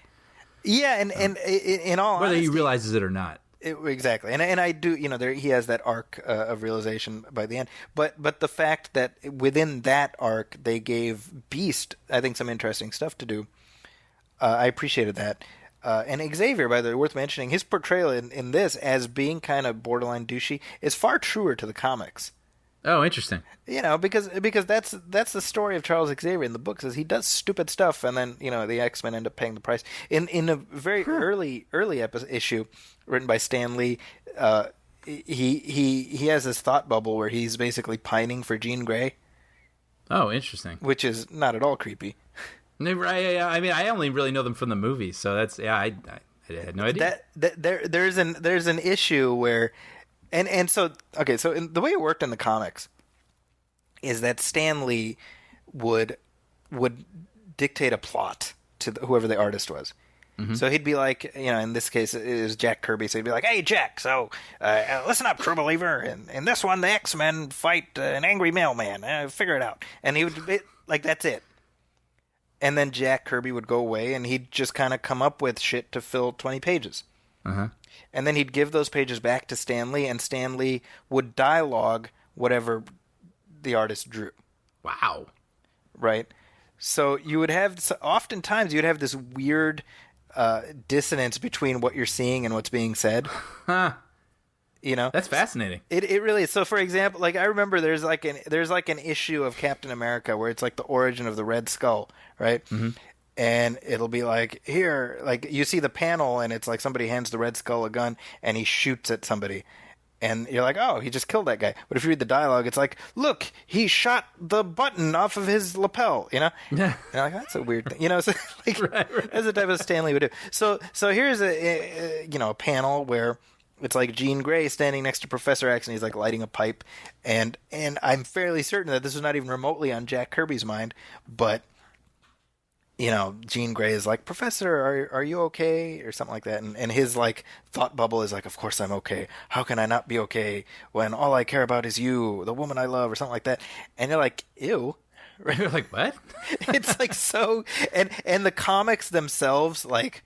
S2: and in all
S3: whether
S2: honesty,
S3: he realizes it or not.
S2: Exactly, and I do, he has that arc of realization by the end. But the fact that within that arc they gave Beast, I think, some interesting stuff to do. I appreciated that. And Xavier, by the way, worth mentioning, his portrayal in this as being kind of borderline douchey is far truer to the comics.
S3: Oh, interesting.
S2: Because that's the story of Charles Xavier in the books, is he does stupid stuff, and then the X-Men end up paying the price. In a very early issue written by Stan Lee, he has this thought bubble where he's basically pining for Jean Grey.
S3: Oh, interesting.
S2: Which is not at all creepy.
S3: Right? I mean, I only really know them from the movies, so that's I had no idea.
S2: There's an issue where. So the way it worked in the comics is that Stan Lee would dictate a plot to whoever the artist was. Mm-hmm. So he'd be like, in this case it was Jack Kirby. So he'd be like, "Hey Jack, so listen up, true believer. And in this one, the X-Men fight an angry mailman. Figure it out." And he would be like, "That's it." And then Jack Kirby would go away, and he'd just kind of come up with shit to fill 20 pages. And then he'd give those pages back to Stan Lee, and Stan Lee would dialogue whatever the artist drew.
S3: Wow.
S2: Right? So you would have, oftentimes you'd have this weird dissonance between what you're seeing and what's being said. You know,
S3: that's fascinating.
S2: It really is. So, for example, like I remember there's like an issue of Captain America where it's like the origin of the Red Skull, right? Mm-hmm. And it'll be like here, like you see the panel, and it's like somebody hands the Red Skull a gun, and he shoots at somebody, and you're like, oh, he just killed that guy. But if you read the dialogue, it's like, look, he shot the button off of his lapel, you know? Yeah. And you're like, that's a weird thing, you know? So, like, right. That's the type of Stan Lee would do. So here's a panel where it's like Jean Grey standing next to Professor X, and he's like lighting a pipe, and I'm fairly certain that this was not even remotely on Jack Kirby's mind, but you know, Jean Grey is like, Professor, are you okay? Or something like that. And his like thought bubble is like, of course I'm okay. How can I not be okay when all I care about is you, the woman I love, or something like that. And you're like, ew.
S3: Right? You're like, what?
S2: It's like so, and the comics themselves like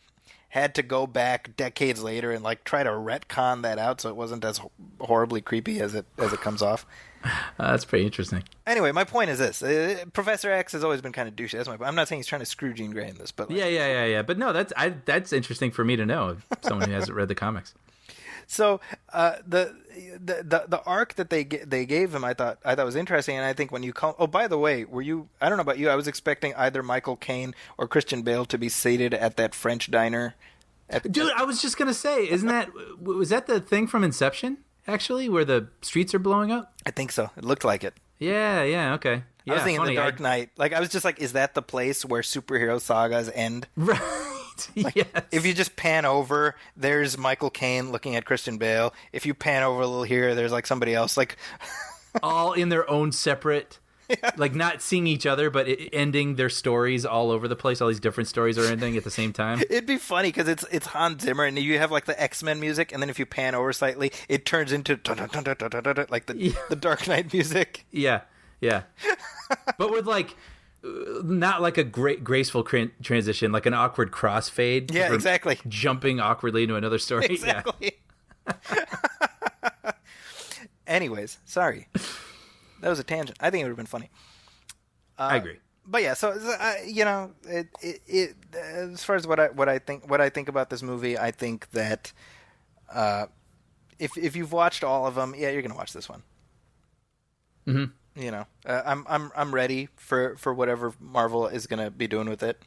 S2: had to go back decades later and like try to retcon that out so it wasn't as horribly creepy as it comes off.
S3: That's pretty interesting.
S2: Anyway, my point is this: Professor X has always been kind of douchey. That's my point. I'm not saying he's trying to screw Jean Grey in this, but like,
S3: yeah. But no, that's interesting for me to know. Someone who hasn't read the comics.
S2: So the arc that they gave him, I thought was interesting, and I think when you call. Oh, by the way, I don't know about you. I was expecting either Michael Caine or Christian Bale to be seated at that French diner.
S3: Dude, I was just gonna say, was that the thing from Inception? Actually, where the streets are blowing up?
S2: I think so. It looked like it.
S3: Yeah, okay. Yeah,
S2: I was thinking The Dark Knight. Like, I was just like, is that the place where superhero sagas end?
S3: Right.
S2: Like,
S3: yes.
S2: If you just pan over, there's Michael Caine looking at Christian Bale. If you pan over a little here, there's like somebody else. Like,
S3: all in their own separate... Yeah. Like not seeing each other, but ending their stories all over the place. All these different stories are ending at the same time.
S2: It'd be funny because it's Hans Zimmer, and you have like the X-Men music, and then if you pan over slightly, it turns into like the Dark Knight music.
S3: Yeah. But with like not like a great graceful transition, like an awkward crossfade.
S2: Yeah, exactly.
S3: Jumping awkwardly into another story.
S2: Exactly. Yeah. Anyways, sorry. That was a tangent. I think it would have been funny.
S3: I agree.
S2: But yeah, so as far as what I think about this movie, I think that if you've watched all of them, yeah, you're gonna watch this one.
S3: Mm-hmm.
S2: You know, I'm ready for whatever Marvel is gonna be doing with it.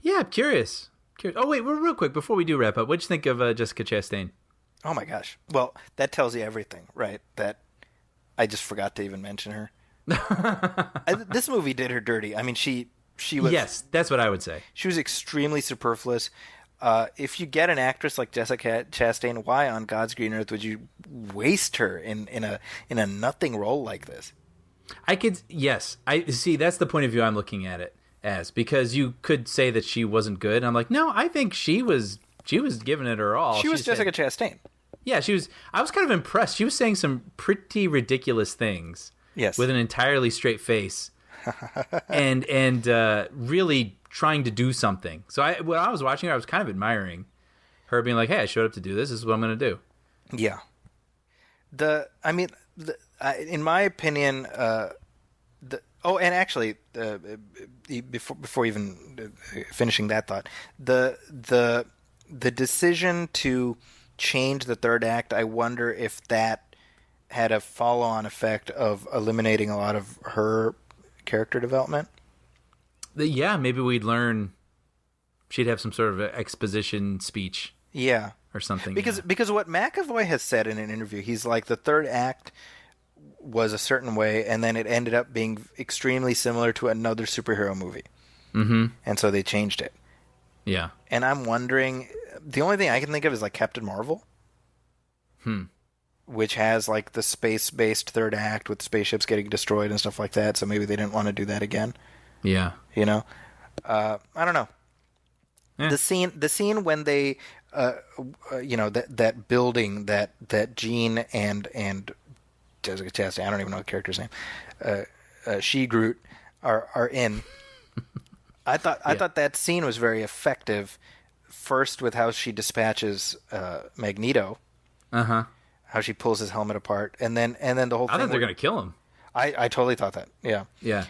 S3: Yeah, I'm curious. Oh wait, real quick before we do wrap up, what'd you think of Jessica Chastain?
S2: Oh my gosh! Well, that tells you everything, right? That. I just forgot to even mention her. This movie did her dirty. I mean, she was...
S3: Yes, that's what I would say.
S2: She was extremely superfluous. If you get an actress like Jessica Chastain, why on God's green earth would you waste her in a nothing role like this?
S3: I see. That's the point of view I'm looking at it as, because you could say that she wasn't good. I'm like, no, I think she was giving it her all.
S2: She was Jessica Chastain.
S3: Yeah, I was kind of impressed. She was saying some pretty ridiculous things.
S2: Yes.
S3: With an entirely straight face. and really trying to do something. So when I was watching her, I was kind of admiring her being like, hey, I showed up to do this. This is what I'm going to do.
S2: Yeah. In my opinion, and actually, before even finishing that thought, the decision to change the third act, I wonder if that had a follow-on effect of eliminating a lot of her character development.
S3: Yeah, maybe we'd learn she'd have some sort of exposition speech.
S2: Yeah.
S3: Or something.
S2: Because what McAvoy has said in an interview, he's like, the third act was a certain way, and then it ended up being extremely similar to another superhero movie.
S3: Mm-hmm.
S2: And so they changed it.
S3: Yeah.
S2: And I'm wondering... The only thing I can think of is like Captain Marvel, which has like the space-based third act with spaceships getting destroyed and stuff like that. So maybe they didn't want to do that again.
S3: Yeah,
S2: you know, I don't know. Yeah. The scene when they, that building that Jean and Jessica Chastain, I don't even know the character's name, She-Groot are in. I thought that scene was very effective. first with how she dispatches Magneto, how she pulls his helmet apart, and then the whole
S3: I
S2: thing.
S3: thought they're gonna kill him.
S2: I totally thought that. Yeah.
S3: Yeah.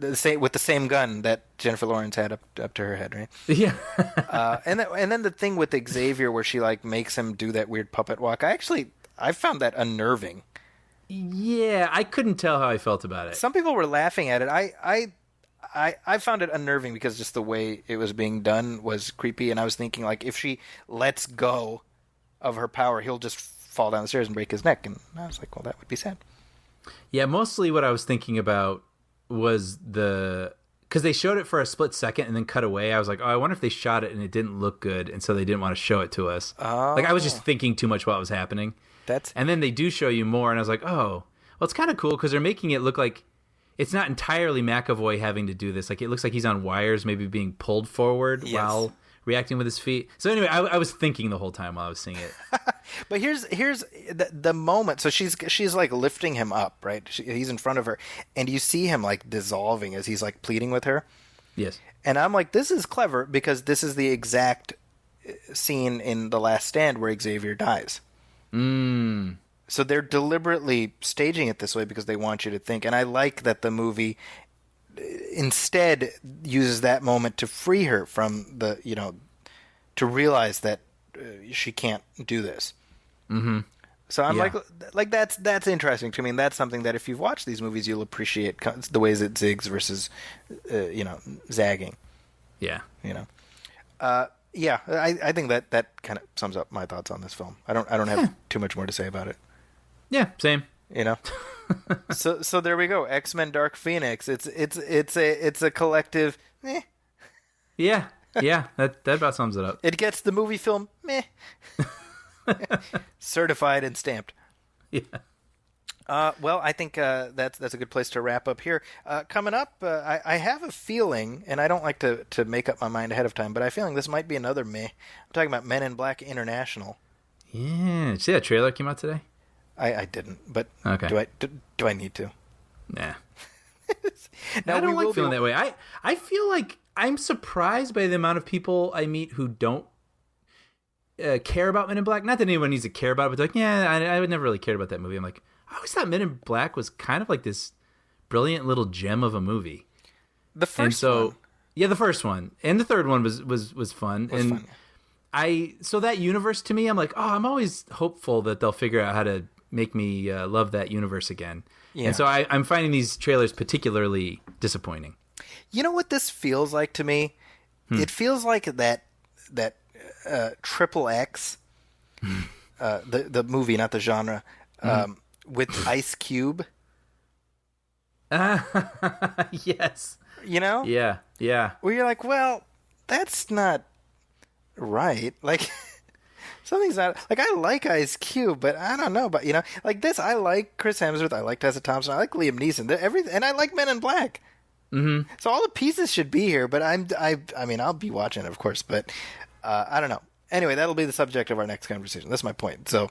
S2: With the same gun that Jennifer Lawrence had up to her head, right?
S3: Yeah.
S2: And then the thing with Xavier where she like makes him do that weird puppet walk. I found that unnerving.
S3: Yeah, I couldn't tell how I felt about it.
S2: Some people were laughing at it. I found it unnerving because just the way it was being done was creepy, and I was thinking like if she lets go of her power, he'll just fall down the stairs and break his neck. And I was like, well, that would be sad.
S3: Yeah, mostly what I was thinking about was because they showed it for a split second and then cut away. I was like, oh, I wonder if they shot it and it didn't look good, and so they didn't want to show it to us.
S2: Oh.
S3: Like I was just thinking too much while it was happening. And then they do show you more, and I was like, oh, well, it's kind of cool because they're making it look like it's not entirely McAvoy having to do this. Like it looks like he's on wires, maybe being pulled forward while reacting with his feet. So anyway, I was thinking the whole time while I was seeing it.
S2: But here's the moment. So she's like lifting him up, right? He's in front of her, and you see him like dissolving as he's like pleading with her.
S3: Yes.
S2: And I'm like, this is clever because this is the exact scene in The Last Stand where Xavier dies. So they're deliberately staging it this way because they want you to think. And I like that the movie instead uses that moment to free her from to realize that she can't do this.
S3: Mm-hmm.
S2: So I'm like that's interesting to me, and that's something that if you've watched these movies, you'll appreciate the ways it zigs versus, zagging.
S3: Yeah.
S2: Yeah, I think that kind of sums up my thoughts on this film. I don't have too much more to say about it.
S3: Yeah, same.
S2: So there we go. X-Men: Dark Phoenix. It's a collective. Meh.
S3: Yeah. That about sums it up.
S2: It gets the movie film meh. Certified and stamped.
S3: Yeah.
S2: Well, I think that's a good place to wrap up here. Coming up, I have a feeling, and I don't like to make up my mind ahead of time, but I have a feeling this might be another meh. I'm talking about Men in Black International.
S3: Yeah. Did you see that trailer came out today?
S2: I didn't, but
S3: okay.
S2: Do I need to?
S3: Nah.
S2: Now,
S3: I don't like feeling that way. I feel like I'm surprised by the amount of people I meet who don't care about Men in Black. Not that anyone needs to care about it, but like, yeah, I would never really cared about that movie. I'm like, I always thought Men in Black was kind of like this brilliant little gem of a movie.
S2: The first one.
S3: Yeah, the first one. And the third one was fun. So that universe to me, I'm like, oh, I'm always hopeful that they'll figure out how to make me love that universe again. Yeah. And so I'm finding these trailers particularly disappointing.
S2: You know what this feels like to me? It feels like that Triple X, the movie, not the genre, with Ice Cube.
S3: Yes.
S2: Yeah. Where you're like, well, that's not right. Like, something's not like, I like Ice Cube, but I don't know about, like this. I like Chris Hemsworth. I like Tessa Thompson. I like Liam Neeson. Everything, and I like Men in Black. Mm-hmm. So all the pieces should be here, but I mean, I'll be watching it, of course, but I don't know. Anyway, that'll be the subject of our next conversation. That's my point. So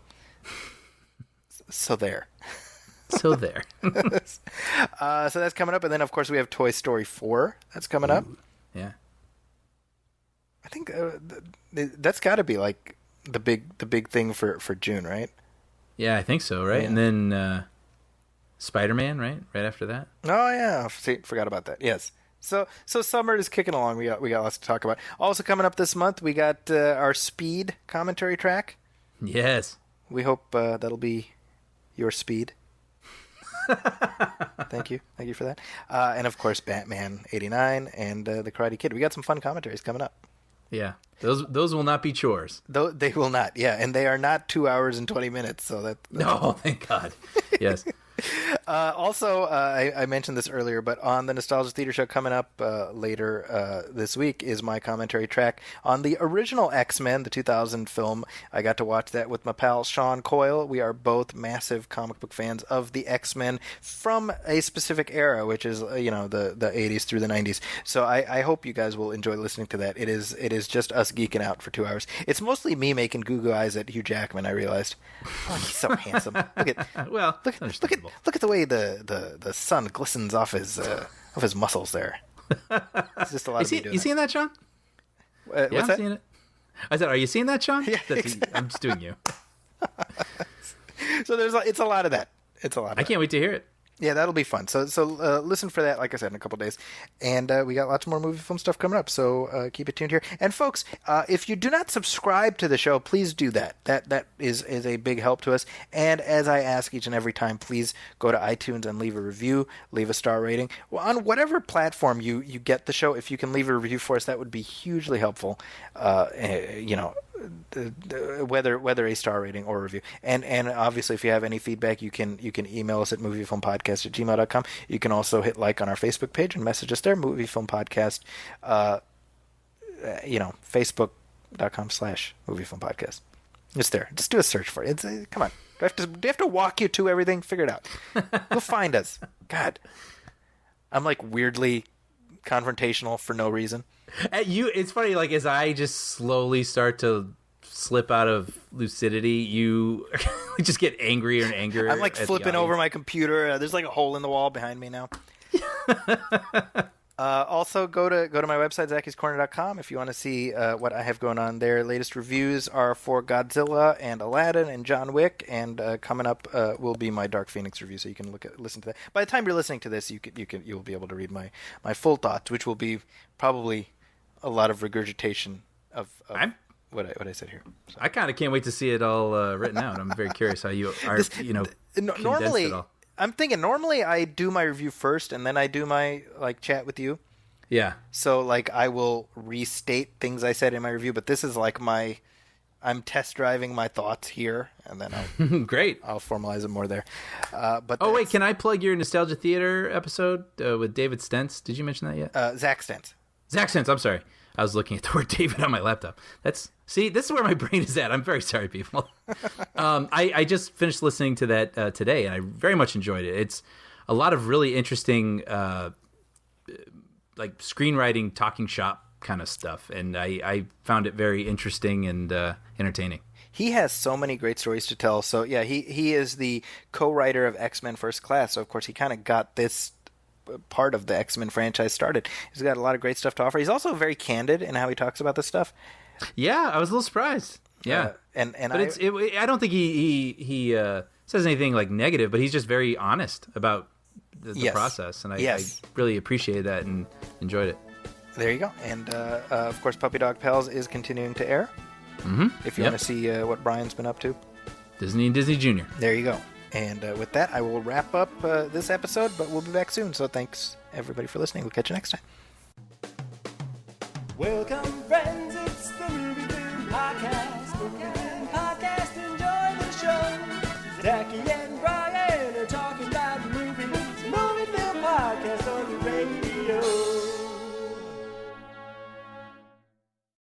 S2: there.
S3: So there.
S2: So that's coming up, and then of course we have Toy Story 4. That's coming up.
S3: Yeah.
S2: I think that's got to be like the big thing for June, right?
S3: Yeah, I think so, right? Yeah. And then Spider-Man, right after that.
S2: Oh yeah, forgot about that. Yes. So summer is kicking along. We got lots to talk about. Also coming up this month, we got our Speed commentary track.
S3: Yes.
S2: We hope that'll be your speed. Thank you for that. And of course, Batman '89 and the Karate Kid. We got some fun commentaries coming up.
S3: Yeah, those will not be chores.
S2: They will not. Yeah, and they are not 2 hours and 20 minutes. So that's
S3: no, thank God. Yes.
S2: Also, I mentioned this earlier, but on the Nostalgia Theater Show coming up later this week is my commentary track on the original X-Men, the 2000 film. I got to watch that with my pal Sean Coyle. We are both massive comic book fans of the X-Men from a specific era, which is the 80s through the 90s. So I hope you guys will enjoy listening to that. It is just us geeking out for 2 hours. It's mostly me making goo-goo eyes at Hugh Jackman, I realized. Oh, he's so handsome. Look at the way the sun glistens off his muscles there. It's just a lot of me doing
S3: You seeing that, Sean? Yeah,
S2: what's
S3: I'm
S2: that?
S3: seeing it. I said, are you seeing that, Sean?
S2: Yeah,
S3: I'm just doing you.
S2: So it's a lot of that. It's a lot of
S3: I can't wait to hear it.
S2: Yeah, that'll be fun. So listen for that, like I said, in a couple days. And we got lots more movie film stuff coming up, so keep it tuned here. And folks, if you do not subscribe to the show, please do that. That is a big help to us. And as I ask each and every time, please go to iTunes and leave a review, leave a star rating. Well, on whatever platform you get the show, if you can leave a review for us, that would be hugely helpful. Whether a star rating or a review, and obviously if you have any feedback, you can email us at moviefilmpodcast@gmail.com. You can also hit like on our Facebook page and message us there, Movie Film Podcast. Facebook.com/Movie Film Podcast. It's there. Just do a search for it. Come on. Do I have to walk you to everything? Figure it out. You'll find us. God, I'm like weirdly confrontational for no reason.
S3: It's funny, like as I just slowly start to slip out of lucidity, you just get angrier and angrier.
S2: I'm like flipping over my computer. There's like a hole in the wall behind me now. Also, go to my website, Zackie'sCorner.com, if you want to see what I have going on there. Latest reviews are for Godzilla and Aladdin and John Wick, and coming up will be my Dark Phoenix review, so you can listen to that. By the time you're listening to this, you'll be able to read my full thoughts, which will be probably a lot of regurgitation of what I said here. So.
S3: I kind of can't wait to see it all written out. I'm very curious how you are,
S2: normally.
S3: It all.
S2: I'm thinking normally I do my review first and then I do my chat with you.
S3: Yeah.
S2: So I will restate things I said in my review, but this is like I'm test driving my thoughts here, and then I'll
S3: great.
S2: I'll formalize it more there.
S3: Wait, can I plug your Nostalgia Theater episode with David Stentz? Did you mention that yet?
S2: Zach Stentz.
S3: Zach Stentz. I'm sorry. I was looking at the word David on my laptop. This is where my brain is at. I'm very sorry, people. I just finished listening to that today, and I very much enjoyed it. It's a lot of really interesting, screenwriting, talking shop kind of stuff, and I found it very interesting and entertaining.
S2: He has so many great stories to tell. So yeah, he is the co-writer of X-Men First Class. So of course he kind of got this part of the X-Men franchise started. He's got a lot of great stuff to offer. He's also very candid in how he talks about this stuff.
S3: Yeah, I was a little surprised. Yeah, I don't think he says anything negative, but he's just very honest about the process, and I really appreciated that and enjoyed it.
S2: There you go. And of course, Puppy Dog Pals is continuing to air.
S3: Mm-hmm.
S2: If you want to see what Brian's been up to,
S3: Disney and Disney Junior.
S2: There you go. And with that, I will wrap up this episode, but we'll be back soon. So thanks, everybody, for listening. We'll catch you next time.
S1: Welcome, friends. It's the Movie Film Podcast. Movie Film Podcast. Enjoy the show. Zachy and